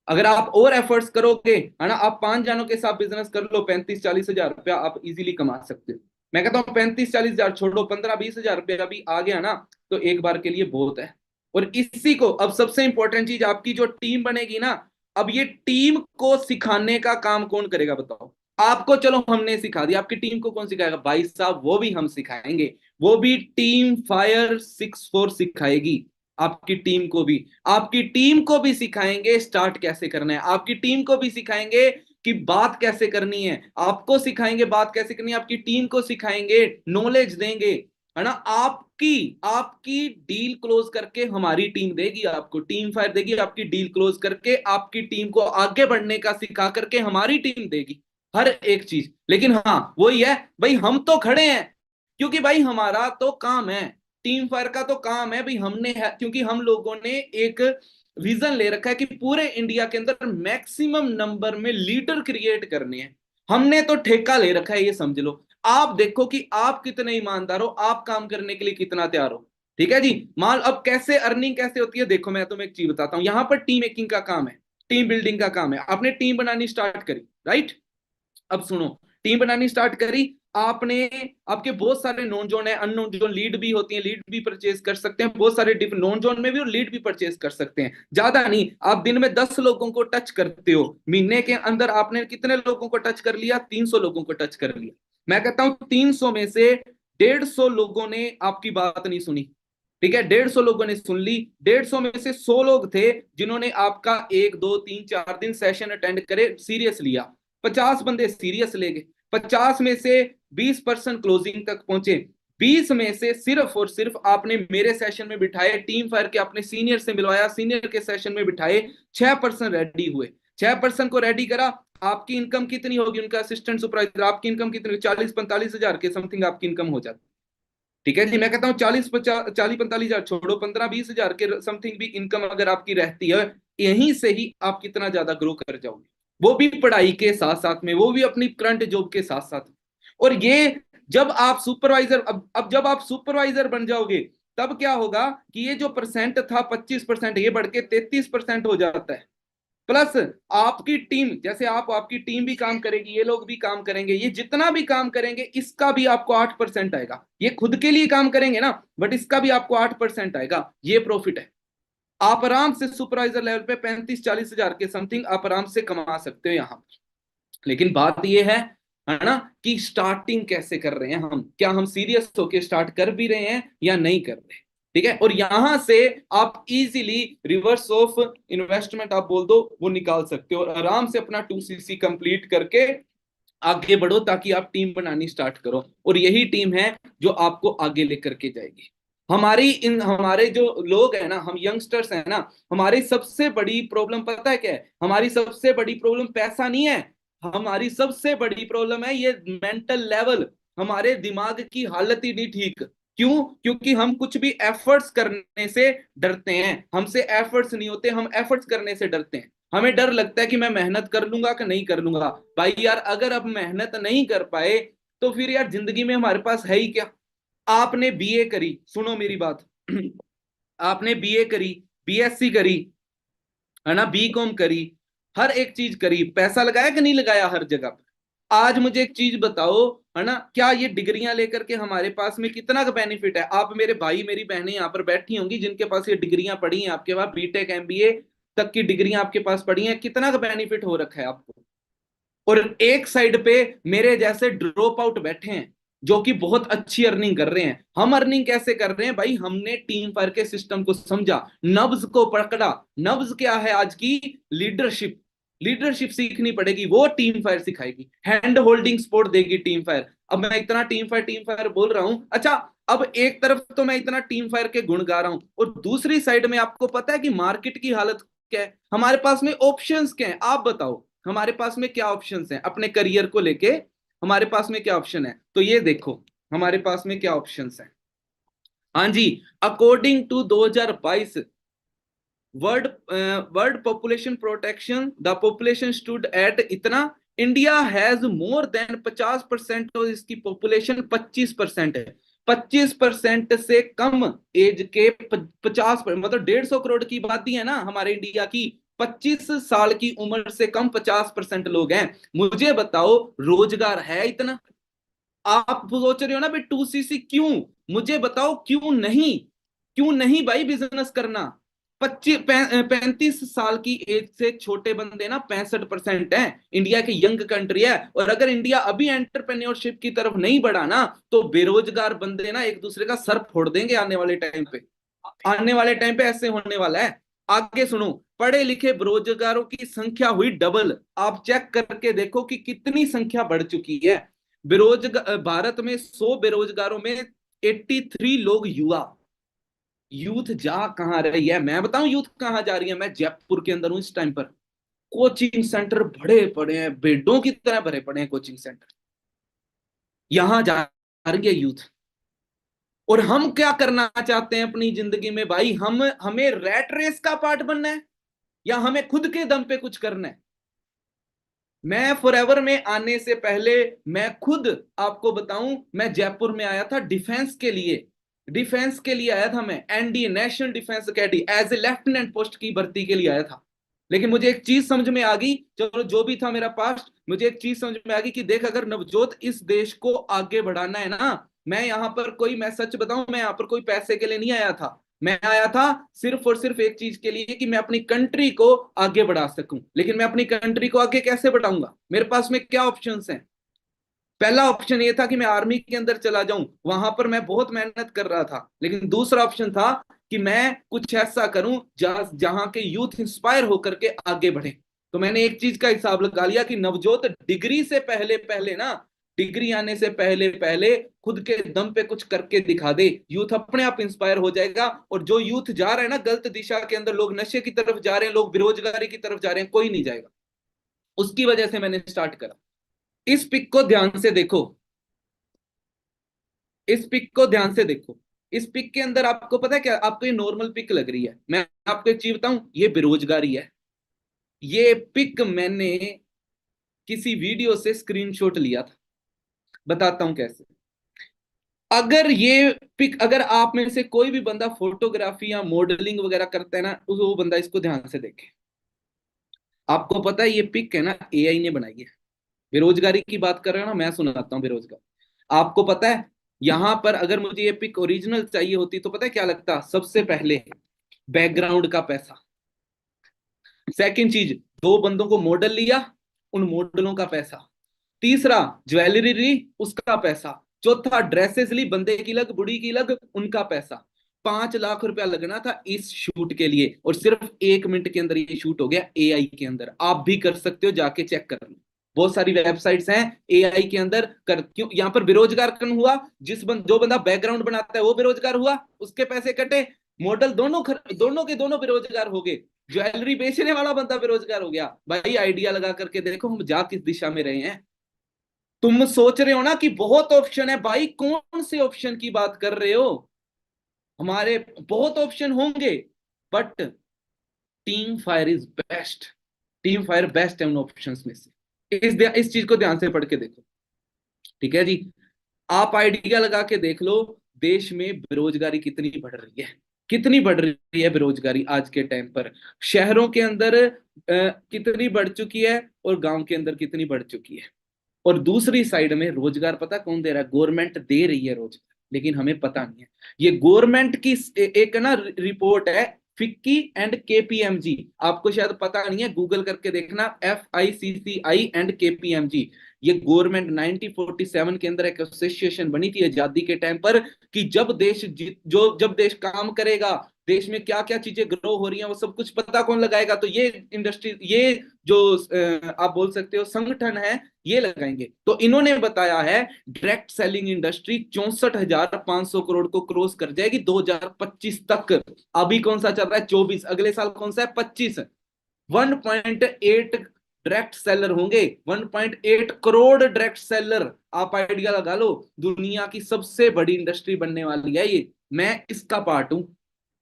Speaker 1: अगर आप और एफर्ट्स करोगे, है ना, आप 5 जनों के साथ बिजनेस कर लो, 35-40 हजार रुपया आप इजीली कमा सकते हो। मैं कहता हूँ 35-40 हजार छोड़ो, 15-20 हजार रुपया भी आ गया ना, तो एक बार के लिए बहुत है। और इसी को, अब सबसे इंपॉर्टेंट चीज, आपकी जो टीम बनेगी ना, अब ये टीम को सिखाने का काम कौन करेगा बताओ? आपको चलो हमने सिखा दिया, आपकी टीम को कौन सिखाएगा? भाई साहब वो भी हम सिखाएंगे। वो भी टीम फायर 64 सिखाएगी आपकी टीम को भी। आपकी टीम को भी सिखाएंगे स्टार्ट कैसे करना है, आपकी टीम को भी सिखाएंगे कि बात कैसे करनी है, आपको सिखाएंगे बात कैसे करनी है, आपकी टीम को सिखाएंगे, नॉलेज देंगे, है ना। आपकी आपकी डील क्लोज करके हमारी टीम देगी आपको, टीम फायर देगी, आपकी डील क्लोज करके आपकी टीम को आगे बढ़ने का सिखा करके हमारी टीम देगी हर एक चीज। लेकिन हाँ वही है भाई, हम तो खड़े हैं, क्योंकि भाई हमारा तो काम है, टीम फायर का तो काम है भाई, हमने है, क्योंकि हम लोगों ने एक विजन ले रखा है कि पूरे इंडिया के अंदर मैक्सिमम नंबर में लीडर क्रिएट करने हैं। हमने तो ठेका ले रखा है, ये समझ लो। आप देखो कि आप कितने ईमानदार हो, आप काम करने के लिए कितना तैयार हो। ठीक है जी। मान अब कैसे अर्निंग कैसे होती है, देखो मैं तुम्हें एक चीज बताता हूं। यहां पर टीम मेकिंग का काम है, टीम बिल्डिंग का काम है। आपने टीम बनानी स्टार्ट करी, राइट? अब सुनो, टीम बनानी स्टार्ट करी आपने, आपके बहुत सारे नॉन जोन है, अननोन जोन, लीड भी होती है, लीड भी परचेज कर सकते हैं बहुत सारे नॉन जोन में भी, और लीड भी परचेज कर सकते हैं। ज्यादा नहीं, आप दिन में 10 लोगों को टच करते हो, महीने के अंदर आपने कितने लोगों को टच कर लिया? 300 लोगों को टच कर लिया। मैं कहता हूं 300 में से 150 लोगों ने आपकी बात नहीं सुनी। ठीक है, 150 लोगों ने सुन ली। 150 में से 100 लोग थे जिन्होंने आपका 1 2 3 4 दिन सेशन अटेंड करे, सीरियस लिया। 50 बंदे सीरियस ले गए। 50 में से 20% क्लोजिंग तक पहुंचे, 20 में से सिर्फ और सिर्फ आपने मेरे सेशन में बिठाए, टीम फायर के अपने सीनियर से मिलवाया, सीनियर के सेशन में बिठाए, 6% रेडी हुए। 6% को रेडी करा, आपकी इनकम कितनी होगी? उनका असिस्टेंट सुपरवाइजर, आपकी इनकम कितनी? 40-45 हजार के समथिंग आपकी इनकम हो जाती। ठीक है जी, मैं कहता हूँ 40-45 हजार छोड़ो, 15-20 हजार के समथिंग भी इनकम अगर आपकी रहती है, यहीं से ही आप कितना ज्यादा ग्रो कर जाओगे, वो भी पढ़ाई के साथ साथ में, वो भी अपनी करंट जॉब के साथ साथ। और ये जब आप सुपरवाइजर, अब जब आप सुपरवाइजर बन जाओगे, तब क्या होगा कि ये जो परसेंट था 25%, ये बढ़ के 33% हो जाता है। प्लस आपकी टीम, जैसे आपकी टीम भी काम करेगी, ये लोग भी काम करेंगे, ये जितना भी काम करेंगे इसका भी आपको 8% आएगा। ये खुद के लिए काम करेंगे ना, बट इसका भी आपको 8% आएगा। ये प्रॉफिट है। आप आराम से सुपरवाइजर लेवल पे 35-40 हजार के समथिंग आप आराम से कमा सकते हो यहाँ। लेकिन बात ये है ना, कि स्टार्टिंग कैसे कर रहे हैं हम, क्या हम सीरियस होके स्टार्ट कर भी रहे हैं या नहीं कर रहे। ठीक है, और यहां से आप इजीली रिवर्स ऑफ इन्वेस्टमेंट आप बोल दो वो निकाल सकते हो, और आराम से अपना 2cc कंप्लीट करके आगे बढ़ो, ताकि आप टीम बनानी स्टार्ट करो, और यही टीम है जो आपको आगे लेकर के जाएगी। हमारे जो लोग हैं ना, हम यंगस्टर्स हैं ना, हमारी सबसे बड़ी प्रॉब्लम पता है क्या है? हमारी सबसे बड़ी प्रॉब्लम पैसा नहीं है, हमारी सबसे बड़ी प्रॉब्लम है ये मेंटल लेवल। हमारे दिमाग की हालत ही नहीं ठीक। क्यों? क्योंकि हम कुछ भी एफर्ट्स करने से डरते हैं, हमसे एफर्ट्स नहीं होते, हम एफर्ट्स करने से डरते हैं। हमें डर लगता है कि मैं मेहनत कर लूंगा कि नहीं कर लूंगा। भाई यार, अगर अब मेहनत नहीं कर पाए तो फिर यार जिंदगी में हमारे पास है ही क्या? आपने बीए करी, सुनो मेरी बात आपने बीए करी, बीएससी करी, है ना, बीकॉम करी, हर एक चीज करी, पैसा लगाया कि नहीं लगाया हर जगह पर? आज मुझे एक चीज बताओ, है ना, क्या ये डिग्रियां लेकर के हमारे पास में कितना का बेनिफिट है? आप मेरे भाई मेरी बहनें यहाँ पर बैठी होंगी जिनके पास ये डिग्रियां पढ़ी हैं, आपके पास बीटेक एमबीए तक की डिग्रियां आपके पास पढ़ी हैं, कितना का बेनिफिट हो रखा है आपको? और एक साइड पे मेरे जैसे ड्रॉप आउट बैठे हैं जो कि बहुत अच्छी अर्निंग कर रहे हैं। हम अर्निंग कैसे कर रहे हैं भाई? हमने टीम फायर के सिस्टम को समझा, नब्ज को पकड़ा। नब्ज क्या है आज की? लीडरशिप। लीडरशिप सीखनी पड़ेगी, वो टीम फायर सिखाएगी, हैंड होल्डिंग सपोर्ट देगी टीम फायर। अब मैं इतना टीम फायर बोल रहा हूं, अच्छा, अब एक तरफ तो मैं इतना टीम फायर के गुण गा रहा हूं, और दूसरी साइड में आपको पता है कि मार्केट की हालत क्या है, हमारे पास में ऑप्शंस क्या है? आप बताओ, हमारे पास में क्या ऑप्शंस हैं अपने करियर को लेके? हमारे पास में क्या ऑप्शन है? तो ये देखो हमारे पास में क्या ऑप्शंस हैं। हाँ जी, according to 2022 world world population protection, the population stood at इतना, इंडिया हैज मोर देन 50% और इसकी पॉपुलेशन 25% है। 25% से कम एज के 50, मतलब 150 करोड़ की बात है ना हमारे इंडिया की। 25 साल की उम्र से कम 50% लोग हैं। मुझे बताओ, रोजगार है इतना? आप सोच रहे हो ना भाई 2cc क्यों? मुझे बताओ क्यों नहीं? क्यों नहीं भाई बिजनेस करना? 35 साल की एज से छोटे बंदे ना 65% हैं। इंडिया की यंग कंट्री है, और अगर इंडिया अभी एंटरप्रेन्योरशिप की तरफ नहीं बढ़ा ना, तो बेरोजगार बंदे ना एक दूसरे का सर फोड़ देंगे आने वाले टाइम पे। आने वाले टाइम पे ऐसे होने वाला है। आगे सुनो, पढ़े लिखे बेरोजगारों की संख्या हुई डबल। आप चेक करके देखो कि कितनी संख्या बढ़ चुकी है। बेरोजगार भारत में 100 बेरोजगारों में 83 लोग युवा। यूथ जा कहां रही है? मैं बताऊं यूथ कहां जा रही है? मैं जयपुर के अंदर हूं इस टाइम पर। कोचिंग सेंटर भरे पड़े हैं, बेडों की तरह भरे पड़े हैं कोचिंग सेंटर। यहां जा रही है यूथ। और हम क्या करना चाहते हैं अपनी जिंदगी में भाई? हमें रैट रेस का पार्ट बनना है, या हमें खुद के दम पे कुछ करना है? मैं फॉरएवर में आने से पहले, मैं खुद आपको बताऊं, मैं जयपुर में आया था डिफेंस के लिए। डिफेंस के लिए आया था मैं, NDA national defence academy, as a lieutenant post की भर्ती के लिए आया था। लेकिन मुझे एक चीज समझ में आ गई, चलो जो भी था मेरा पास्ट, मुझे एक चीज समझ में आ गई कि देख, अगर नवजोत इस देश को आगे बढ़ाना है ना, मैं यहां पर कोई, मैं सच बताऊं, मैं यहां पर कोई पैसे के लिए नहीं आया था। मैं आया था सिर्फ और सिर्फ एक चीज के लिए, कि मैं अपनी कंट्री को आगे बढ़ा सकूं। लेकिन मैं अपनी कंट्री को आगे कैसे बढ़ाऊंगा? मेरे पास में क्या ऑप्शंस हैं? पहला ऑप्शन ये था कि मैं आर्मी के अंदर चला जाऊं, वहां पर मैं बहुत मेहनत कर रहा था। लेकिन दूसरा ऑप्शन था कि मैं कुछ ऐसा करूं जहां के यूथ इंस्पायर होकर के आगे बढ़े। तो मैंने एक चीज का हिसाब लगा लिया कि नवजोत डिग्री से पहले पहले ना डिग्री आने से पहले पहले खुद के दम पे कुछ करके दिखा दे, यूथ अपने आप इंस्पायर हो जाएगा। और जो यूथ जा रहा है ना गलत दिशा के अंदर, लोग नशे की तरफ जा रहे हैं, लोग बेरोजगारी की तरफ जा रहे हैं, कोई नहीं जाएगा। उसकी वजह से मैंने स्टार्ट करा। इस पिक को ध्यान से देखो, इस पिक को ध्यान से देखो। इस पिक के अंदर आपको पता है क्या, आपको ये नॉर्मल पिक लग रही है, मैं आपको एक चीज बताऊं, ये बेरोजगारी है। ये पिक मैंने किसी वीडियो से स्क्रीनशॉट लिया था, बताता हूं कैसे। अगर ये पिक, अगर आप में से कोई भी बंदा फोटोग्राफी या मॉडलिंग वगैरह करता है ना, तो वो बंदा इसको ध्यान से देखे। आपको पता है ये पिक है ना एआई ने बनाई है। बेरोजगारी की बात कर रहे हो ना, मैं सुनाता हूँ बेरोजगार। आपको पता है, यहां पर अगर मुझे ये पिक ओरिजिनल चाहिए होती तो पता है क्या लगता, सबसे पहले बैकग्राउंड का पैसा। सेकंड चीज, दो बंदों को मॉडल लिया, उन मॉडलों का पैसा। तीसरा, ज्वेलरी ली, उसका पैसा। चौथा, ड्रेसेस ली, बंदे की लग बुढ़ी की लग, उनका पैसा। 5 लाख रुपया लगना था इस शूट के लिए, और सिर्फ 1 मिनट के अंदर ये शूट हो गया एआई के अंदर। आप भी कर सकते हो, जाके चेक कर लो। बहुत सारी वेबसाइट्स हैं एआई के अंदर कर। क्यों यहां पर बेरोजगार कौन हुआ, जो बंदा बैकग्राउंड बनाता है वो बेरोजगार हुआ, उसके पैसे कटे। मॉडल दोनों के दोनों बेरोजगार हो गए। ज्वेलरी बेचने वाला बंदा बेरोजगार हो गया। भाई आइडिया लगा करके देखो हम जा किस दिशा में रहे हैं। तुम सोच रहे हो ना कि बहुत ऑप्शन है, भाई कौन से ऑप्शन की बात कर रहे हो। हमारे बहुत ऑप्शन होंगे, but team fire is best. Team fire best है उन ऑप्शंस में से। इस चीज को ध्यान से पढ़ के देखो, ठीक है जी। आप आइडिया लगा के देख लो, देश में बेरोजगारी कितनी बढ़ रही है, कितनी बढ़ रही है बेरोजगारी आज के टाइम पर। शहरों के अंदर कितनी बढ़ चुकी है, और गांव के अंदर कितनी बढ़ चुकी है। और दूसरी साइड में रोजगार पता कौन दे रहा है, गवर्नमेंट दे रही है रोजगार, लेकिन हमें पता नहीं है। ये गवर्नमेंट की एक ना रिपोर्ट है, फिक्की एंड केपीएमजी। आपको शायद पता नहीं है, गूगल करके देखना, FICCI एंड केपीएमजी। ये गवर्नमेंट 1947 के अंदर एक एसोसिएशन बनी थी आजादी के टाइम पर, कि जब देश काम करेगा, देश में क्या क्या चीजें ग्रो हो रही हैं वो सब कुछ पता कौन लगाएगा, तो ये इंडस्ट्री, ये जो आप बोल सकते हो संगठन है, ये लगाएंगे। तो इन्होंने बताया है डायरेक्ट सेलिंग इंडस्ट्री 64,500 करोड़ को क्रॉस कर जाएगी 2025 तक। अभी कौन सा चल रहा है 24, अगले साल कौन सा है 25। 1.8 डायरेक्ट सेलर होंगे, 1.8 करोड़ डायरेक्ट सेलर। आप आइडिया लगा लो, दुनिया की सबसे बड़ी इंडस्ट्री बनने वाली है ये। मैं इसका पार्ट हूं।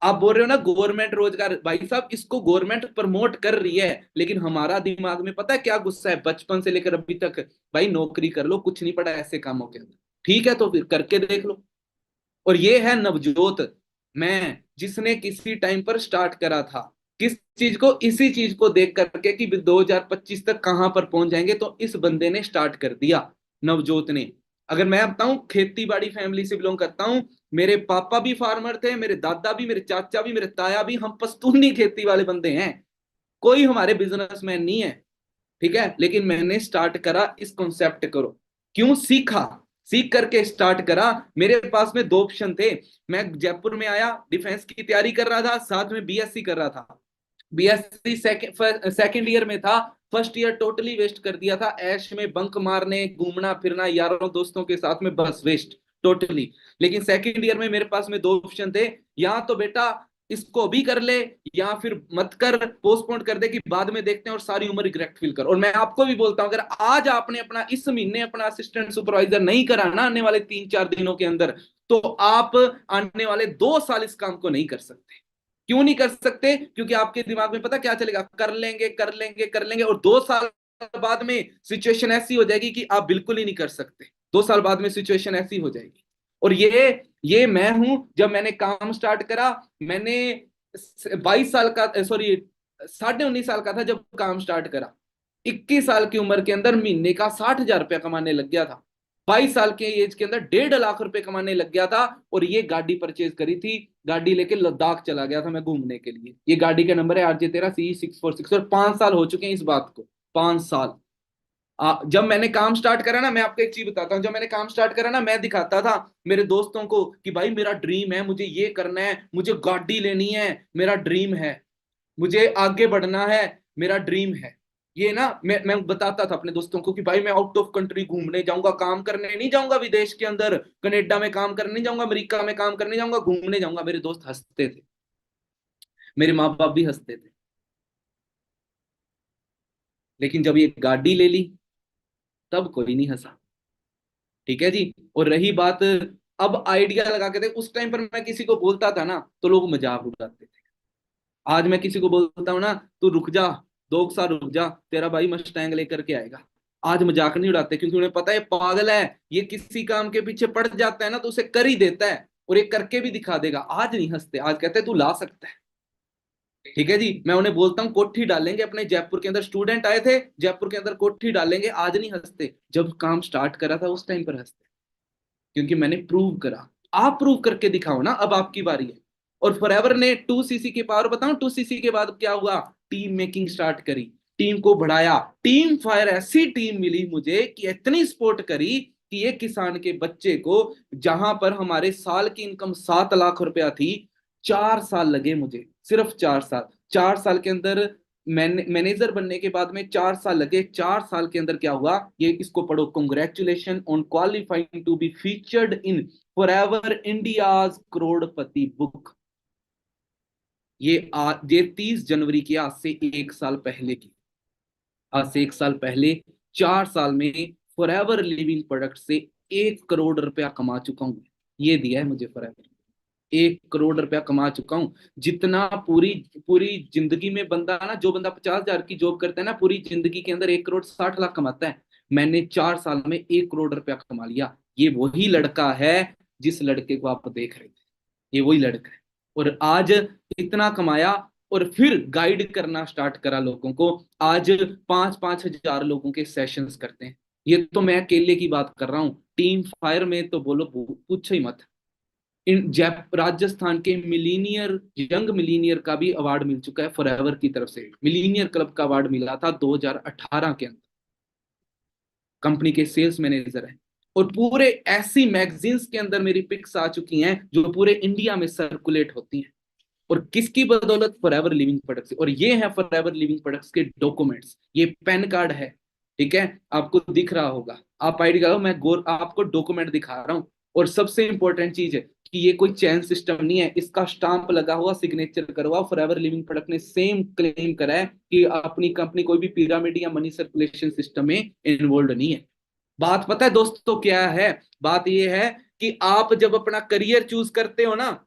Speaker 1: आप बोल रहे हो ना गवर्नमेंट रोजगार, भाई साहब इसको गवर्नमेंट प्रमोट कर रही है, लेकिन हमारा दिमाग में पता है क्या गुस्सा है, बचपन से लेकर अभी तक, भाई नौकरी कर लो, कुछ नहीं पड़ा ऐसे कामों के अंदर। ठीक है, तो फिर करके देख लो। और ये है नवजोत, मैं जिसने किसी टाइम पर स्टार्ट करा था, किस चीज को, इसी चीज को देख करके कि 2025 तक कहां पर पहुंच जाएंगे, तो इस बंदे ने स्टार्ट कर दिया, नवजोत ने। अगर मैं बताऊं, खेती बाड़ी फैमिली से बिलोंग करता हूं। मेरे पापा भी फार्मर थे, मेरे दादा भी, मेरे चाचा भी, मेरे ताया भी, हम पश्तूनी खेती वाले बंदे हैं। कोई हमारे बिजनेसमैन नहीं है, ठीक है। लेकिन मैंने स्टार्ट करा इस कॉन्सेप्ट करो, क्यों सीखा, सीख करके स्टार्ट करा। मेरे पास में दो ऑप्शन थे। मैं जयपुर में आया, डिफेंस की तैयारी कर रहा था, साथ में बीएससी कर रहा था। बीएससी सेकेंड ईयर में था। फर्स्ट ईयर टोटली वेस्ट कर दिया था, ऐश में बंक मारने, घूमना फिरना यारों दोस्तों के साथ में, बस वेस्ट टोटली। लेकिन सेकेंड ईयर में मेरे पास में दो ऑप्शन थे, या तो बेटा इसको भी कर ले, या फिर मत कर, पोस्टपोन कर दे कि बाद में देखते हैं, और सारी उम्र रिग्रेट फील कर। और मैं आपको भी बोलता हूं, अगर आज आपने अपना इस महीने अपना असिस्टेंट सुपरवाइजर नहीं करा ना आने वाले 3-4 दिनों के अंदर, तो आप आने वाले 2 साल इस काम को नहीं कर सकते। क्यों नहीं कर सकते, क्योंकि आपके दिमाग में पता क्या चलेगा, कर लेंगे कर लेंगे कर लेंगे, और 2 साल बाद में सिचुएशन ऐसी हो जाएगी कि आप बिल्कुल ही नहीं कर सकते। 2 साल बाद में सिचुएशन ऐसी हो जाएगी। और ये मैं हूं, जब मैंने काम स्टार्ट करा, मैंने 22 साल का, सॉरी 19.5 साल का था जब काम स्टार्ट करा। 21 साल की उम्र के अंदर महीने का 60,000 रुपया कमाने लग गया था। 22 साल के एज के अंदर 1.5 लाख रुपए कमाने लग गया था। और ये गाड़ी परचेज करी थी, गाड़ी लेके लद्दाख चला गया था मैं घूमने के लिए। ये गाड़ी का नंबर है RJ13CE646, और 5 साल हो चुके हैं इस बात को, 5 साल। जब मैंने काम स्टार्ट करा ना, मैं आपको एक चीज बताता हूँ, जब मैंने काम स्टार्ट करा ना, मैं दिखाता था मेरे दोस्तों को कि भाई मेरा ड्रीम है, मुझे ये करना है, मुझे गाड़ी लेनी है, मेरा ड्रीम है, मुझे आगे बढ़ना है, मेरा ड्रीम है। ये ना मैं बताता था अपने दोस्तों को कि भाई मैं आउट ऑफ कंट्री घूमने जाऊंगा, काम करने नहीं जाऊंगा विदेश के अंदर, कनाडा में काम करने नहीं जाऊंगा, अमेरिका में काम करने जाऊंगा, घूमने जाऊंगा। मेरे दोस्त हंसते थे, मेरे माँ बाप भी हंसते थे। लेकिन जब ये गाड़ी ले ली तब कोई नहीं हंसा। ठीक है जी। और रही बात, अब आइडिया लगा के थे, उस टाइम पर मैं किसी को बोलता था ना तो लोग मजाक उड़ाते थे। आज मैं किसी को बोलता हूँ ना, तू रुक जा, 2 साल रुक जा, तेरा भाई मस्टैंग लेकर के आएगा। आज मजाक नहीं उड़ाते, क्योंकि उन्हें पता है ये पागल है, ये किसी काम के पीछे पड़ जाता है ना तो उसे कर ही देता है, और ये करके भी दिखा देगा। आज नहीं हंसते, आज कहते हैं तू ला सकता है। ठीक है जी। मैं उन्हें बोलता हूँ कोठी डालेंगे, अपने जयपुर के अंदर स्टूडेंट आए थे, जयपुर के अंदर कोठी डालेंगे, आज नहीं हंसते, जब काम स्टार्ट करा था उस टाइम पर हंसते, क्योंकि मैंने प्रूव करा। आप प्रूव करके दिखाओ ना, अब आपकी बारी है। और फॉरएवर ने 2 सीसी की पावर बताऊं, 2 सीसी के बाद क्या हुआ, टीम मेकिंग स्टार्ट करी, टीम को बढ़ाया। टीम फायर ऐसी टीम मिली मुझे कि इतनी सपोर्ट करी कि एक किसान के बच्चे को, जहां पर हमारे साल की इनकम 7 लाख रुपया थी, 4 साल लगे मुझे, सिर्फ 4 साल। 4 साल के अंदर मैनेजर बनने के बाद में 4 साल लगे। 4 साल के अंदर क्या हुआ, ये इसको पढ़ो, congratulation on qualifying to be featured in forever India's crorepati book. ये 30 जनवरी की, आज से 1 साल पहले की, आज से 1 साल पहले। 4 साल में फॉरएवर लिविंग प्रोडक्ट से 1 करोड़ रुपया कमा चुका हूं। ये दिया है मुझे फॉरएवर, 1 करोड़ रुपया कमा चुका हूं। जितना पूरी पूरी जिंदगी में बंदा ना, जो बंदा 50,000 की जॉब करता है ना, पूरी जिंदगी के अंदर 1 करोड़ 60 लाख कमाता है, मैंने 4 साल में 1 करोड़ रुपया कमा लिया। ये वही लड़का है जिस लड़के को आप देख रहे थे, ये वही लड़का है। और आज इतना कमाया, और फिर गाइड करना स्टार्ट करा लोगों को। आज 5-5 हजार लोगों के सेशंस करते हैं। ये तो मैं अकेले की बात कर रहा हूँ, टीम फायर में तो बोलो पूछो ही मत। इन जैप राजस्थान के मिलीनियर, यंग मिलीनियर का भी अवार्ड मिल चुका है फॉरएवर की तरफ से। मिलीनियर क्लब का अवार्ड मिला था 2018 के अंदर। कंपनी के सेल्स मैनेजर है। और पूरे ऐसी मैगजीन्स के अंदर मेरी पिक्स आ चुकी हैं जो पूरे इंडिया में सर्कुलेट होती हैं। और किसकी बदौलत, फॉरएवर लिविंग प्रोडक्ट्स से। और ये है फॉरएवर लिविंग प्रोडक्ट्स के डॉक्यूमेंट्स, ये पैन कार्ड है। ठीक है, आपको दिख रहा होगा, आप आईडी लगाओ, मैं गोर आपको डॉक्यूमेंट दिखा रहा हूँ। और सबसे इंपॉर्टेंट चीज है कि ये कोई चैन सिस्टम नहीं है, इसका स्टाम्प लगा हुआ, सिग्नेचर करा हुआ। फॉरएवर लिविंग प्रोडक्ट ने सेम क्लेम करा है कि अपनी कंपनी कोई भी पिरामिड या मनी सर्कुलेशन सिस्टम में इन्वॉल्व नहीं है। बात पता है दोस्तों क्या है, बात ये है कि आप जब अपना करियर चूज करते हो ना,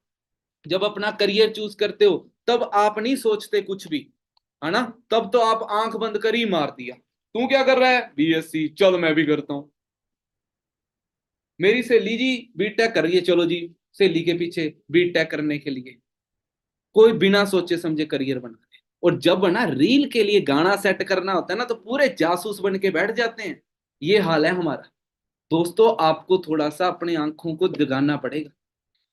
Speaker 1: जब अपना करियर चूज करते हो, तब आप नहीं सोचते कुछ भी, है ना। तब तो आप आंख बंद कर ही मार दिया, तू क्या कर रहा है, बीएससी, चल मैं भी करता हूं। मेरी सहेली जी बीटेक कर रही है, चलो जी सहेली के पीछे बीटेक करने के लिए। कोई बिना सोचे समझे करियर बना ले। और जब ना रील के लिए गाना सेट करना होता है ना, तो पूरे जासूस बन के बैठ जाते हैं। ये हाल है हमारा। दोस्तों आपको थोड़ा सा अपनी आंखों को जगाना पड़ेगा।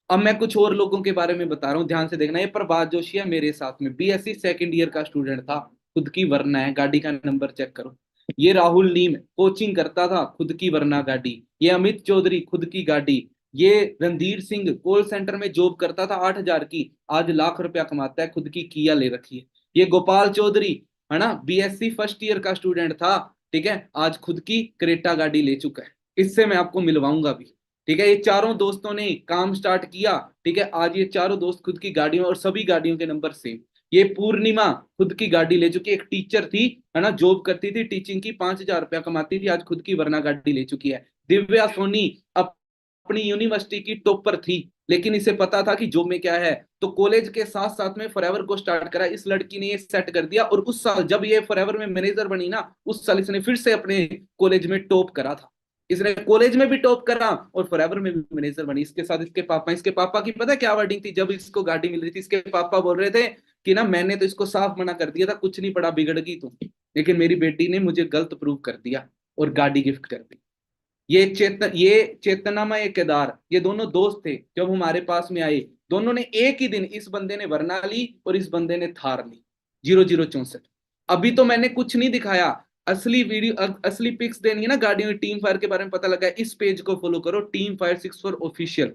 Speaker 1: अब मैं कुछ और लोगों के बारे में बता रहा हूँ, ध्यान से देखना। ये प्रभात जोशी है मेरे साथ में, बीएससी सेकंड ईयर का स्टूडेंट था, खुद की वरना है, गाड़ी का नंबर चेक करो। ये राहुल नीम कोचिंग करता था, खुद की वरना गाड़ी। ये अमित चौधरी खुद की गाड़ी। ये रणधीर सिंह कॉल सेंटर में जॉब करता था 8,000 की, आज लाख रुपया कमाता है, खुद की किया ले रखी है। ये गोपाल चौधरी, है ना, बीएससी फर्स्ट ईयर का स्टूडेंट था, ठीक है, आज खुद की क्रेटा गाड़ी ले चुका है। इससे मैं आपको मिलवाऊंगा भी। ठीक है, ये चारों दोस्तों ने काम स्टार्ट किया। ठीक है, आज ये चारों दोस्त खुद की गाड़ियों, और सभी गाड़ियों के नंबर सेम। ये पूर्णिमा खुद की गाड़ी ले चुकी है, एक टीचर थी, है ना, जॉब करती थी टीचिंग की, 5,000 रुपया कमाती थी, आज खुद की वरना गाड़ी ले चुकी है। दिव्या सोनी अपनी यूनिवर्सिटी की टॉपर थी, लेकिन इसे पता था कि जॉब में क्या है, तो कॉलेज के साथ साथ में फॉरएवर को स्टार्ट करा। इस लड़की ने ये सेट कर दिया, और उस साल जब ये फॉरएवर में मैनेजर बनी ना, उस साल इसने फिर से अपने कॉलेज में टॉप करा था। इसने कॉलेज में भी टॉप करा और फॉरएवर में भी मैनेजर बनी। इसके साथ इसके पापा की पता है क्या वर्डिंग थी, जब इसको गाड़ी मिल रही थी, इसके पापा बोल रहे थे कि ना मैंने तो इसको साफ मना कर दिया था, कुछ नहीं पड़ा, बिगड़ गई तू, लेकिन मेरी बेटी ने मुझे गलत प्रूव कर दिया और गाड़ी गिफ्ट कर दी। ये चेतनामय केदार, ये दोनों दोस्त थे, जब हमारे पास में आए, दोनों ने एक ही दिन, इस बंदे ने वरना ली और इस बंदे ने थार ली, 0064। अभी तो मैंने कुछ नहीं दिखाया, असली वीडियो, असली पिक्स देनी है ना गाड़ियों की, टीम फायर के बारे में पता लगा है, इस पेज को फॉलो करो, टीम फायर 64 ऑफिशियल।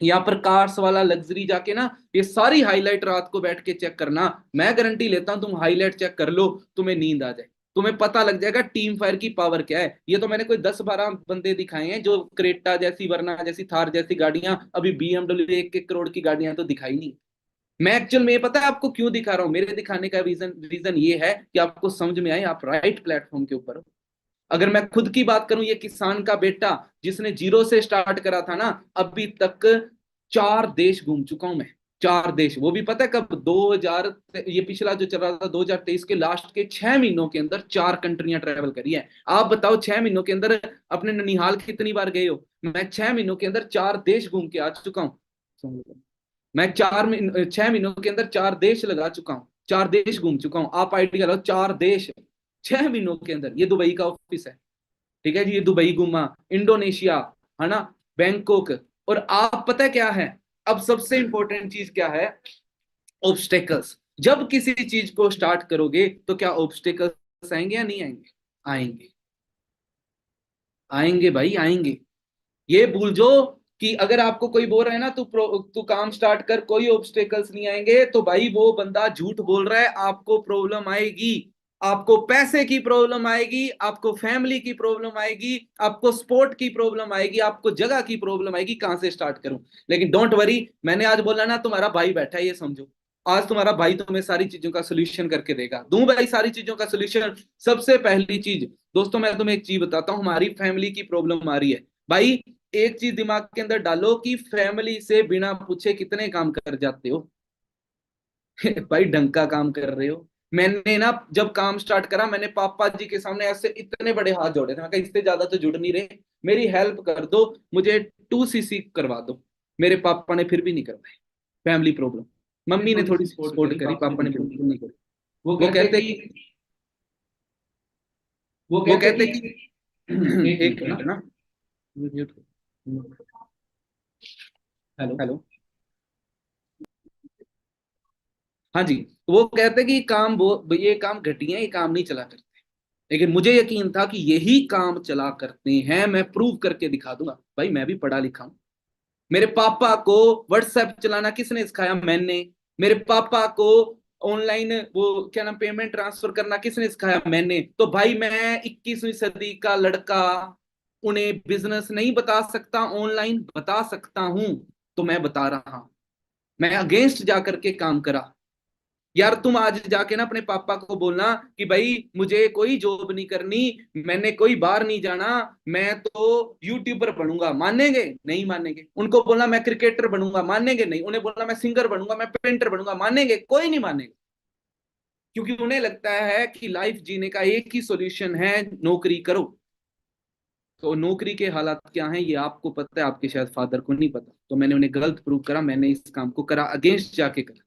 Speaker 1: यहाँ पर कार्स वाला लग्जरी जाके ना, ये सारी हाईलाइट रात को बैठ के चेक करना, मैं गारंटी लेता हूं तुम हाईलाइट चेक कर लो, तुम्हें नींद आ जाए। तुम्हें पता लग जाएगा टीम फायर की पावर क्या है। ये तो मैंने कोई 10-12 बंदे दिखाए हैं जो क्रेटा जैसी, वरना जैसी, थार जैसी गाड़ियां, अभी BMW 1-1 करोड़ की गाड़ियां तो दिखाई नहीं। मैं एक्चुअल में, ये पता है आपको क्यों दिखा रहा हूं? मेरे दिखाने का रीजन रीजन ये है कि आपको समझ में आए, आप राइट प्लेटफॉर्म के ऊपर हो। अगर मैं खुद की बात करूं, ये किसान का बेटा जिसने जीरो से स्टार्ट करा था ना, अभी तक 4 देश घूम चुका हूं मैं। 4 देश, वो भी पता है कब? 2000, ये पिछला जो चल रहा था 2023 के लास्ट के 6 महीनों के अंदर 4 कंट्रियां ट्रेवल करी है। आप बताओ 6 महीनों के अंदर अपने ननिहाल कितनी बार गए हो? मैं 6 महीनों के अंदर 4 देश घूम के आ चुका हूँ। मैं 6 महीनों के अंदर 4 देश लगा चुका हूँ, 4 देश घूम चुका हूँ। आप आइडिया लगाओ, 4 देश 6 महीनों के अंदर। ये दुबई का ऑफिस है, ठीक है जी, ये दुबई घूमा, इंडोनेशिया, है ना, बैंकॉक। और आप पता है क्या है, अब सबसे इंपॉर्टेंट चीज क्या है? ऑब्स्टेकल्स। जब किसी चीज को स्टार्ट करोगे तो क्या ऑब्स्टेकल्स आएंगे या नहीं आएंगे? आएंगे, आएंगे भाई, आएंगे। ये भूल जो कि अगर आपको कोई बोल रहा है ना तू काम स्टार्ट कर, कोई ऑब्स्टेकल्स नहीं आएंगे, तो भाई वो बंदा झूठ बोल रहा है। आपको प्रॉब्लम आएगी, आपको पैसे की प्रॉब्लम आएगी, आपको फैमिली की प्रॉब्लम आएगी, आपको स्पोर्ट की प्रॉब्लम आएगी, आपको जगह की प्रॉब्लम आएगी, कहां से स्टार्ट करूं। लेकिन डोंट वरी, मैंने आज बोला ना, तुम्हारा भाई बैठा है, ये समझो। आज तुम्हारा भाई तुम्हें सारी चीजों का सोल्यूशन करके देगा। दूं भाई सारी चीजों का सोल्यूशन? सबसे पहली चीज दोस्तों, मैं तुम्हें एक चीज बताता हूं, हमारी फैमिली की प्रॉब्लम आ रही है भाई। एक चीज दिमाग के अंदर डालो कि फैमिली से बिना पूछे कितने काम कर जाते हो। भाई ढंग का काम कर रहे हो। मैंने ना जब काम स्टार्ट करा, मैंने पापा जी के सामने ऐसे इतने बड़े हाथ जोड़े थे, मैं कहा इससे ज्यादा तो जुड़ नहीं रहे, मेरी हेल्प कर दो, मुझे 2cc करवा दो। मेरे पापा ने फिर भी नहीं करवाए। Family problem. मम्मी ने थोड़ी सी सपोर्ट करी, पापा ने बिल्कुल नहीं करी।
Speaker 2: वो
Speaker 1: वो
Speaker 2: कहते
Speaker 1: कहते
Speaker 2: कि
Speaker 1: कि
Speaker 2: वो
Speaker 1: वो
Speaker 2: कहते
Speaker 1: कहते
Speaker 2: कि
Speaker 1: कि
Speaker 2: एक
Speaker 1: एक
Speaker 2: मिनट
Speaker 1: मिनट
Speaker 2: ना।
Speaker 1: ना, म्यूट करो।
Speaker 2: हेलो।
Speaker 1: हेलो। हाँ जी। वो कहते कि काम, वो ये काम घटिया, ये काम नहीं चला करते। लेकिन मुझे यकीन था कि यही काम चला करते हैं, मैं प्रूव करके दिखा दूंगा। भाई मैं भी पढ़ा लिखा हूं। मेरे पापा को व्हाट्सएप चलाना किसने सिखाया? मैंने। मेरे पापा को ऑनलाइन वो क्या नाम, पेमेंट ट्रांसफर करना किसने सिखाया? मैंने। तो भाई मैं 21वीं सदी का लड़का उन्हें बिजनेस नहीं बता सकता, ऑनलाइन बता सकता हूं। तो मैं बता रहा हूं। मैं अगेंस्ट जाकर के काम करा। यार तुम आज जाके ना अपने पापा को बोलना कि भाई मुझे कोई जॉब नहीं करनी, मैंने कोई बाहर नहीं जाना, मैं तो यूट्यूबर बनूंगा, मानेंगे? नहीं मानेंगे। उनको बोलना मैं क्रिकेटर बनूंगा, मानेंगे? नहीं। उन्हें बोलना मैं सिंगर बनूंगा, मैं पेंटर बनूंगा, मानेंगे? कोई नहीं मानेगा। क्योंकि उन्हें लगता है कि लाइफ जीने का एक ही सॉल्यूशन है, नौकरी करो। तो नौकरी के हालात क्या हैं ये आपको पता है, आपके शायद फादर को नहीं पता। तो मैंने उन्हें गलत प्रूव करा, मैंने इस काम को करा, अगेंस्ट जाके करा,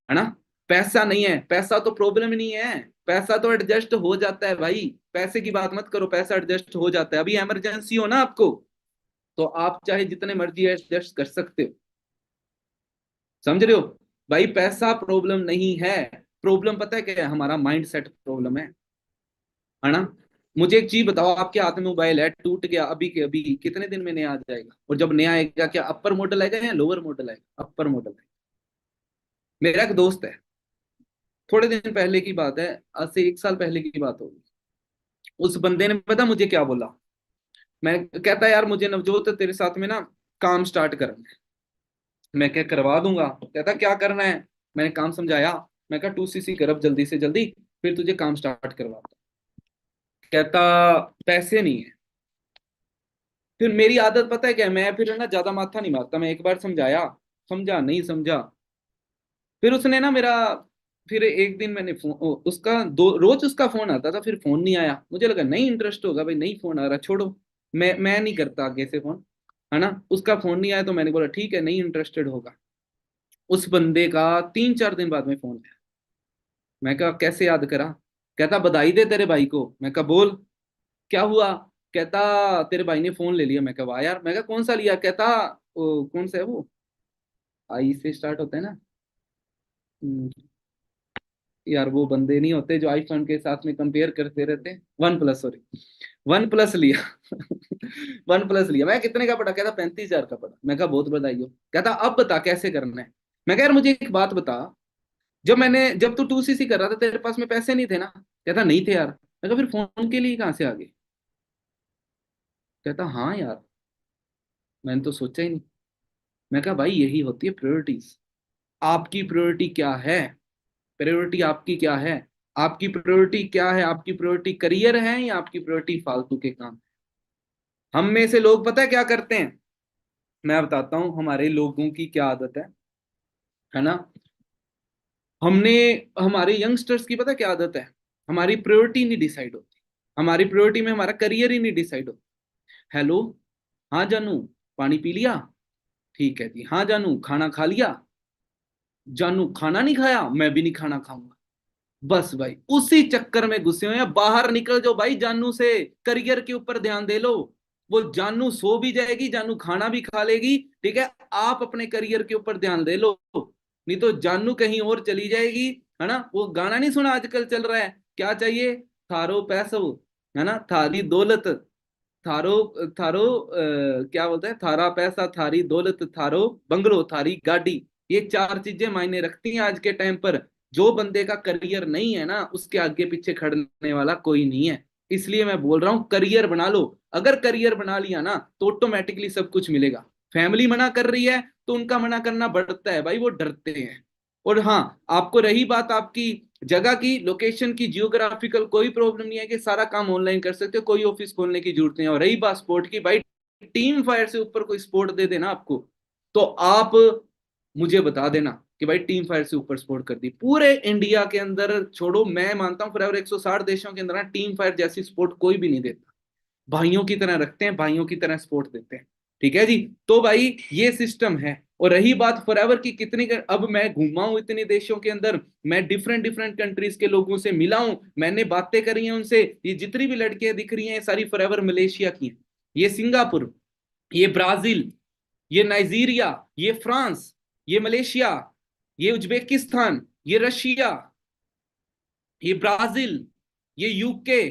Speaker 1: है ना। पैसा नहीं है, पैसा तो प्रॉब्लम ही नहीं है, पैसा तो एडजस्ट हो जाता है भाई। पैसे की बात मत करो, पैसा एडजस्ट हो जाता है। अभी इमरजेंसी हो ना आपको, तो आप चाहे जितने मर्जी एडजस्ट कर सकते हो। समझ रहे हो? भाई पैसा प्रॉब्लम नहीं है। प्रॉब्लम पता है क्या है? हमारा माइंड सेट प्रॉब्लम है ना। मुझे एक चीज बताओ, आपके हाथ में मोबाइल है, टूट गया अभी के अभी, कितने दिन में नया आ जाएगा? और जब नया आएगा, क्या अपर मॉडल आएगा या लोअर मॉडल आएगा? अपर मॉडल आएगा। मेरा एक दोस्त है, थोड़े दिन पहले की बात है, आज से 1 साल पहले की बात होगी। उस बंदे ने पता मुझे क्या बोला? मैं कहता यार मुझे नवजोत तेरे साथ में ना काम स्टार्ट करना है। मैं क्या करवा दूंगा। कहता क्या करना है? मैंने काम समझाया। मैं कहा 2cc कर अब जल्दी से जल्दी, फिर तुझे काम स्टार्ट करवाता। कहता पैसे नहीं है। फिर मेरी आदत पता है क्या है? मैं फिर है ना ज्यादा माथा नहीं मारता, मैं एक बार समझाया, समझा नहीं समझा। फिर उसने ना मेरा, फिर एक दिन मैंने फोन, उसका दो रोज उसका फोन आता था, फिर फोन नहीं आया। मुझे लगा नहीं इंटरेस्ट होगा भाई, नहीं फोन आ रहा, छोड़ो, मैं नहीं करता आगे से फोन, है ना। उसका फोन नहीं आया तो मैंने बोला ठीक है, नहीं इंटरेस्टेड होगा। उस बंदे का 3-4 दिन बाद में फोन आया। मैं कहा कैसे याद करा? कहता बधाई दे तेरे भाई को। मैं कहा बोल, क्या हुआ? कहता तेरे भाई ने फोन ले लिया। मैं कहा वाह यार। मैं कहा कौन सा लिया? कहता कौन सा है वो, आई से स्टार्ट होता है ना। हम्म, यार वो बंदे नहीं होते जो आईफोन के साथ में कंपेयर करते रहते हैं। One plus, sorry, one plus लिया। वन प्लस लिया। मैं कितने का पड़ा? कहता 35,000 का पड़ा। मैं कहा बहुत बधाई हो। कहता अब बता कैसे करना है। मैं कहा यार मुझे एक बात बता, जब तू 2cc कर रहा था तेरे पास में पैसे नहीं थे ना? कहता नहीं थे यार। मैं कहा फिर फोन के लिए कहाँ से आ गए? कहता हाँ यार, मैंने तो सोचा ही नहीं। मैं कहा भाई यही होती है प्रायोरिटीज। आपकी प्रायोरिटी क्या है? प्रायोरिटी आपकी क्या है? आपकी प्रायोरिटी क्या है? आपकी प्रायोरिटी करियर है या आपकी प्रायोरिटी फालतू के काम? हम में से लोग पता है क्या करते हैं? मैं बताता हूँ हमारे लोगों की क्या आदत है ना। हमने हमारे यंगस्टर्स की पता क्या आदत है? हमारी प्रायोरिटी नहीं डिसाइड होती। हमारी प्रायोरिटी में हमारा करियर ही नहीं डिसाइड होता। हेलो, हाँ जानू, पानी पी लिया? ठीक है जी। हाँ जानू, खाना खा लिया? जानू खाना नहीं खाया, मैं भी नहीं खाना खाऊंगा। बस भाई उसी चक्कर में घुसे हुए हैं। बाहर निकल जाओ भाई जानू से, करियर के ऊपर ध्यान दे लो। वो जानू सो भी जाएगी, जानू खाना भी खा लेगी, ठीक है। आप अपने करियर के ऊपर ध्यान दे लो, नहीं तो जानू कहीं और चली जाएगी। है ना, वो गाना नहीं सुना आजकल चल रहा है? क्या चाहिए? थारो पैसो, है ना, थारी दौलत, थारो थारो क्या बोलते हैं, थारा पैसा थारी दौलत, थारो बंगलो थारी गाड़ी। ये चार चीजें मायने रखती हैं आज के टाइम पर। जो बंदे का करियर नहीं है ना, उसके आगे पीछे खड़ने वाला कोई नहीं है। इसलिए मैं बोल रहा हूं करियर बना लो। अगर करियर बना लिया ना तो ऑटोमेटिकली सब कुछ मिलेगा। फैमिली मना कर रही है तो उनका मना करना बढ़ता है भाई, वो डरते हैं। और हाँ, आपको रही बात आपकी जगह की, लोकेशन की, जियोग्राफिकल, कोई प्रॉब्लम नहीं है कि सारा काम ऑनलाइन कर सकते हो, कोई ऑफिस खोलने की जरूरत नहीं है। और रही बात स्पोर्ट की, भाई टीम फायर से ऊपर कोई स्पोर्ट दे देना आपको, तो आप मुझे बता देना कि भाई टीम फायर से ऊपर स्पोर्ट कर दी। पूरे इंडिया के अंदर छोड़ो, मैं मानता हूं फॉरएवर 160 देशों के अंदर ना टीम फायर जैसी स्पोर्ट कोई भी नहीं देता। भाइयों की तरह रखते हैं, भाइयों की तरह सपोर्ट देते हैं। ठीक है जी। तो भाई ये सिस्टम है। और रही बात फॉरएवर की, अब मैं घूमा हूं इतने देशों के अंदर, मैं डिफरेंट डिफरेंट कंट्रीज के लोगों से मिला हूं, मैंने बातें करी हैं उनसे। ये जितनी भी लड़कियां दिख रही हैं सारी फॉरएवर मलेशिया की हैं। ये सिंगापुर, ये ब्राजील, ये नाइजीरिया, ये फ्रांस, ये मलेशिया, ये उज्बेकिस्तान, ये रशिया, ये ब्राजील, ये यूके,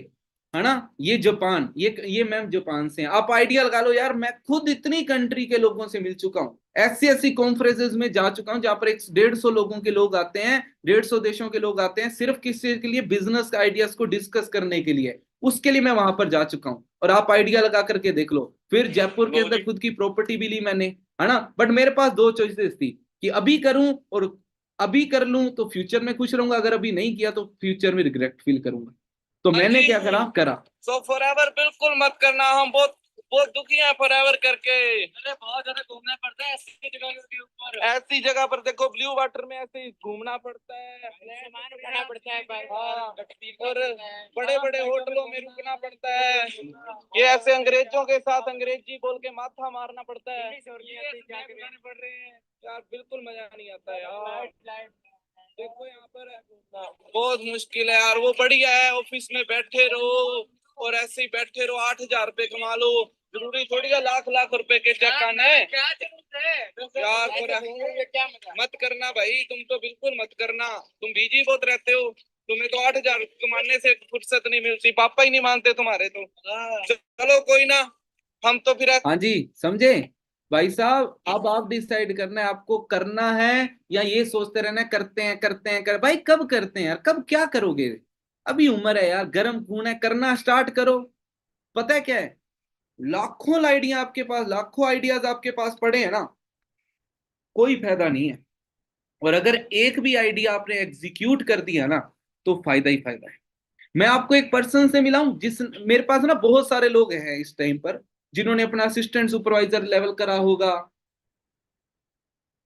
Speaker 1: है ना, ये जापान, ये मैम जापान से हैं। आप आइडिया लगा लो यार, मैं खुद इतनी कंट्री के लोगों से मिल चुका हूं, ऐसी ऐसी कॉन्फ्रेंसेस में जा चुका हूं जहां पर 150 लोगों के लोग आते हैं, 150 देशों के लोग आते हैं, सिर्फ किस चीज के लिए? बिजनेस आइडियाज को डिस्कस करने के लिए। उसके लिए मैं वहां पर जा चुका हूं। और आप आइडिया लगा करके देख लो। फिर जयपुर के अंदर खुद की प्रॉपर्टी भी ली मैंने, है ना। बट मेरे पास दो चॉइसेस थी कि अभी करूं, और अभी कर लूं तो फ्यूचर में खुश रहूंगा, अगर अभी नहीं किया तो फ्यूचर में रिग्रेट फील करूंगा। तो मैंने क्या करा।
Speaker 3: सो फॉरएवर बिल्कुल मत करना, हम बहुत बहुत दुखी हैं फॉरएवर करके। अरे बहुत ज्यादा घूमना पड़ता है ऐसी जगह के ऊपर, ऐसी जगह पर देखो ब्लू वाटर में ऐसे ही घूमना पड़ता है, सामान उठाना पड़ता है एक बार। हाँ, और बड़े बड़े होटलों में रुकना पड़ता है। ये ऐसे अंग्रेजों के साथ अंग्रेजी बोल के माथा मारना पड़ता है। पड़ रहे हैं यार, बिल्कुल मजा नहीं आता है यार। देखो यहाँ पर बहुत मुश्किल है यार। वो बढ़िया है ऑफिस में बैठे रहो और ऐसे ही बैठे रहो, 8,000 रुपए कमा लो। जरूरी थोड़ी है लाख लाख रुपए के चक्कर है क्या जरूरत है यार। मत करना भाई, तुम तो बिल्कुल मत करना। तुम बिजी बहुत रहते हो, तुम्हें तो 8,000 कमाने से फुर्सत नहीं मिलती, पापा ही नहीं मानते तुम्हारे तो। चलो कोई ना, हम तो फिर
Speaker 1: हाँ जी, समझे भाई साहब। अब आप डिसाइड करना है आपको करना है, या ये सोचते रहना है करते हैं करते हैं कर। भाई कब करते हैं यार, कब क्या करोगे? अभी उम्र है यार, गर्म खून है, करना स्टार्ट करो। पता है क्या है, लाखों आइडिया आपके पास, लाखों आइडियाज आपके पास पड़े हैं ना, कोई फायदा नहीं है। और अगर एक भी आइडिया आपने एग्जीक्यूट कर दिया ना, तो फायदा ही फायदा है। मैं आपको एक पर्सन से मिला हूं, जिस मेरे पास ना बहुत सारे लोग हैं इस टाइम पर जिन्होंने अपना असिस्टेंट सुपरवाइजर लेवल करा होगा,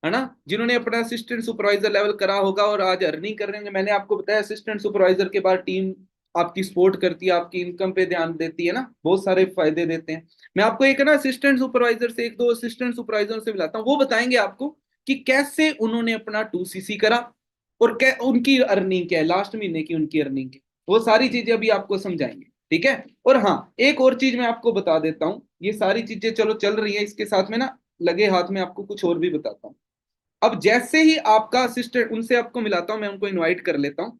Speaker 1: है ना, जिन्होंने अपना असिस्टेंट सुपरवाइजर लेवल करा होगा और आज अर्निंग कर रहे हैं। मैंने आपको बताया असिस्टेंट सुपरवाइजर के बाद टीम आपकी सपोर्ट करती है, आपकी इनकम पे ध्यान देती है ना, बहुत सारे फायदे देते हैं। मैं आपको एक ना असिस्टेंट सुपरवाइजर से, एक दो असिस्टेंट सुपरवाइजर से मिलाता हूँ, वो बताएंगे आपको कि कैसे उन्होंने अपना 2CC करा और क्या उनकी अर्निंग क्या है, लास्ट महीने की उनकी अर्निंग क्या है। वो सारी चीजें अभी आपको समझाएंगे, ठीक है। और हाँ, एक और चीज मैं आपको बता देता हूँ, ये सारी चीजें चलो चल रही है, इसके साथ में ना लगे हाथ में आपको कुछ और भी बताता हूँ। अब जैसे ही आपका असिस्टेंट, उनसे आपको मिलाता हूं, मैं उनको इनवाइट कर लेता हूं।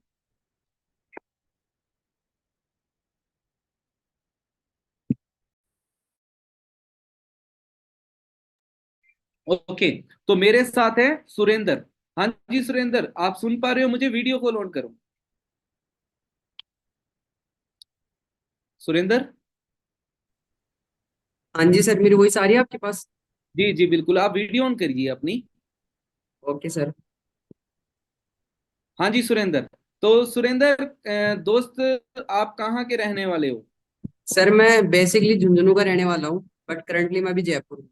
Speaker 1: ओके, तो मेरे साथ है सुरेंद्र। हाँ जी सुरेंद्र, आप सुन पा रहे हो मुझे? वीडियो कॉल ऑन करो। सुरेंद्र?
Speaker 4: हाँ जी सर, मेरी वॉइस आ रही है आपके पास?
Speaker 1: जी जी बिल्कुल, आप वीडियो ऑन करिए अपनी।
Speaker 4: Okay sir.
Speaker 1: हाँ जी सुरेंद्र। तो सुरेंद्र, दोस्त आप कहाँ के रहने वाले हो?
Speaker 4: सर मैं बेसिकली झुंझुनू का रहने वाला हूँ, बट करंटली मैं अभी जयपुर हूँ।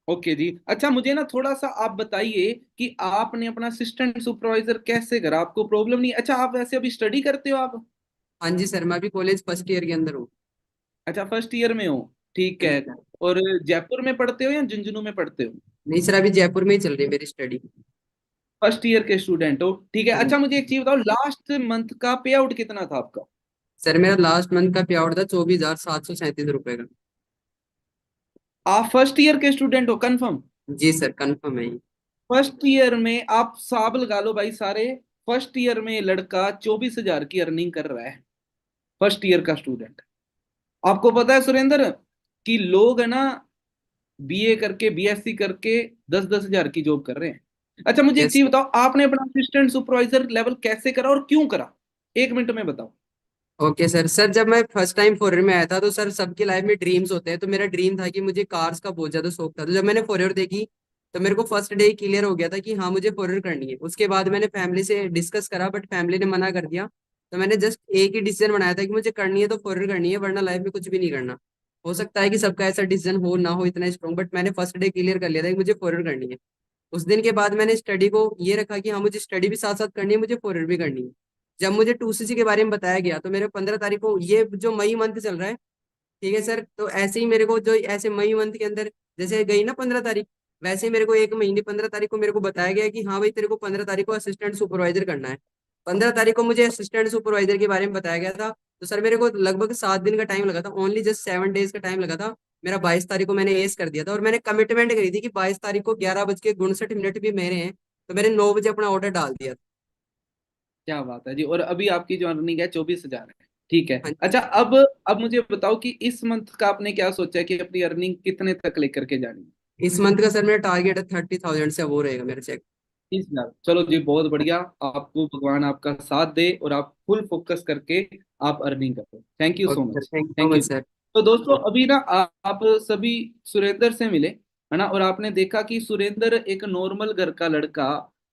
Speaker 1: ओके जी। अच्छा, मुझे ना थोड़ा सा आप बताइए कि आपने अपना असिस्टेंट सुपरवाइजर कैसे करा? आपको प्रॉब्लम नहीं? अच्छा, आप वैसे अभी स्टडी करते हो आप?
Speaker 4: हाँ जी सर, मैं अभी कॉलेज फर्स्ट ईयर के अंदर हूँ।
Speaker 1: अच्छा, फर्स्ट ईयर में हो। ठीक
Speaker 4: हाँ
Speaker 1: है।
Speaker 4: जी सर।
Speaker 1: और जयपुर में पढ़ते हो या झुंझुनू में पढ़ते हो?
Speaker 4: नहीं सर, अभी जयपुर में ही चल रही है मेरी स्टडी।
Speaker 1: फर्स्ट ईयर के स्टूडेंट हो, ठीक है।
Speaker 4: हाँ
Speaker 1: अच्छा,
Speaker 4: जी।
Speaker 1: मुझे एक चीज बताओ, लास्ट मंथ का पे आउट कितना था आपका?
Speaker 4: सर मेरा लास्ट मंथ का पे आउट था 24,737 रुपए का।
Speaker 1: आप फर्स्ट ईयर के स्टूडेंट हो कंफर्म?
Speaker 4: जी सर, कंफर्म है ये।
Speaker 1: फर्स्ट ईयर में आप हिसाब लगा लो भाई सारे। फर्स्ट ईयर में लड़का 24,000 की अर्निंग कर रहा है, फर्स्ट ईयर का स्टूडेंट। आपको पता है सुरेंद्र कि लोग है ना, बीए करके बीएससी करके 10-10 हजार की जॉब कर रहे हैं। अच्छा, मुझे एक
Speaker 4: यस।
Speaker 1: चीज बताओ, आपने अपना असिस्टेंट सुपरवाइजर लेवल कैसे करा और क्यों करा? 1 मिनट में बताओ।
Speaker 4: Okay sir. सर जब मैं फर्स्ट टाइम फॉरेन में आया था, तो सर सबकी लाइफ में ड्रीम्स होते हैं, तो मेरा ड्रीम था कि मुझे कार्स का बहुत ज्यादा शौक था। तो जब मैंने फॉरेन देखी, तो मेरे को फर्स्ट डे क्लियर हो गया था कि हाँ मुझे फॉरेन करनी है। उसके बाद मैंने फैमिली से डिस्कस करा, बट फैमिली ने मना कर दिया। तो मैंने जस्ट एक ही डिसीजन बनाया था कि मुझे करनी है तो फॉरेन करनी है, वरना लाइफ में कुछ भी नहीं करना। हो सकता है कि सबका ऐसा डिसीजन हो ना हो इतना स्ट्रॉन्ग, बट मैंने फर्स्ट डे क्लियर कर लिया था कि मुझे फॉरेन करनी है। उस दिन के बाद मैंने स्टडी को ये रखा कि हाँ मुझे स्टडी भी साथ साथ करनी है, मुझे फॉरेन भी करनी है। जब मुझे 2CC के बारे में बताया गया, तो मेरे 15 तारीख को, ये जो मई मंथ चल रहा है, ठीक है सर, तो ऐसे ही मेरे को जो ऐसे मई मंथ के अंदर जैसे गई ना 15 तारीख, वैसे ही मेरे को एक महीने 15 तारीख को मेरे को बताया गया कि हाँ भाई तेरे को 15 तारीख को असिस्टेंट सुपरवाइजर करना है। 15 तारीख को मुझे असिस्टेंट सुपरवाइजर के बारे में बताया गया था। तो सर मेरे को लगभग 7 दिन का टाइम लगा था, ओनली जस्ट 7 डेज का टाइम लगा था। मेरा 22 तारीख को मैंने एस कर दिया था, और मैंने कमिटमेंट करी थी कि 22 तारीख को 11:59 भी मेरे हैं। तो मैंने 9 बजे अपना ऑर्डर डाल दिया था।
Speaker 1: क्या बात है जी। और अभी आपकी जो अर्निंग है 24,000 है, ठीक है।
Speaker 4: हाँ जी।
Speaker 1: अच्छा, अब मुझे बताओ कि इस मंथ का आपने क्या सोचा है कि अपनी अर्निंग कितने तक लेकर के जानी है?
Speaker 4: इस मंथ का सर मेरा टारगेट है 30,000 से वो रहेगा मेरा चेक।
Speaker 1: 30,000, चलो जी, बहुत बढ़िया। आपको भगवान आपका साथ दे और आप फुल फोकस करके आप अर्निंग करो। Thank you so
Speaker 4: okay sir,
Speaker 1: much.
Speaker 4: Thank you so
Speaker 1: thank you.
Speaker 4: Much sir.
Speaker 1: तो दोस्तों, अभी ना आप सभी सुरेंद्र से मिले, है ना, और आपने देखा कि सुरेंद्र एक नॉर्मल घर का लड़का,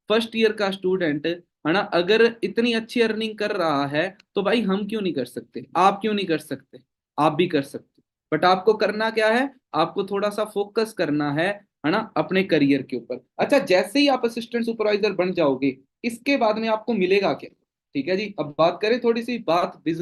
Speaker 1: फर्स्ट ईयर का स्टूडेंट, है ना, अगर इतनी अच्छी अर्निंग कर रहा है तो भाई हम क्यों नहीं कर सकते? आप क्यों नहीं कर सकते? आप भी कर सकते। बट आपको करना क्या है? आपको थोड़ा सा फोकस करना है ना, अपने करियर के ऊपर। अच्छा, जैसे ही आप असिस्टेंट सुपरवाइजर बन जाओगे, इसके बाद में आपको मिलेगा क्या? ठीक है जी। अब बात करें थोड़ी सी बात बिजनेस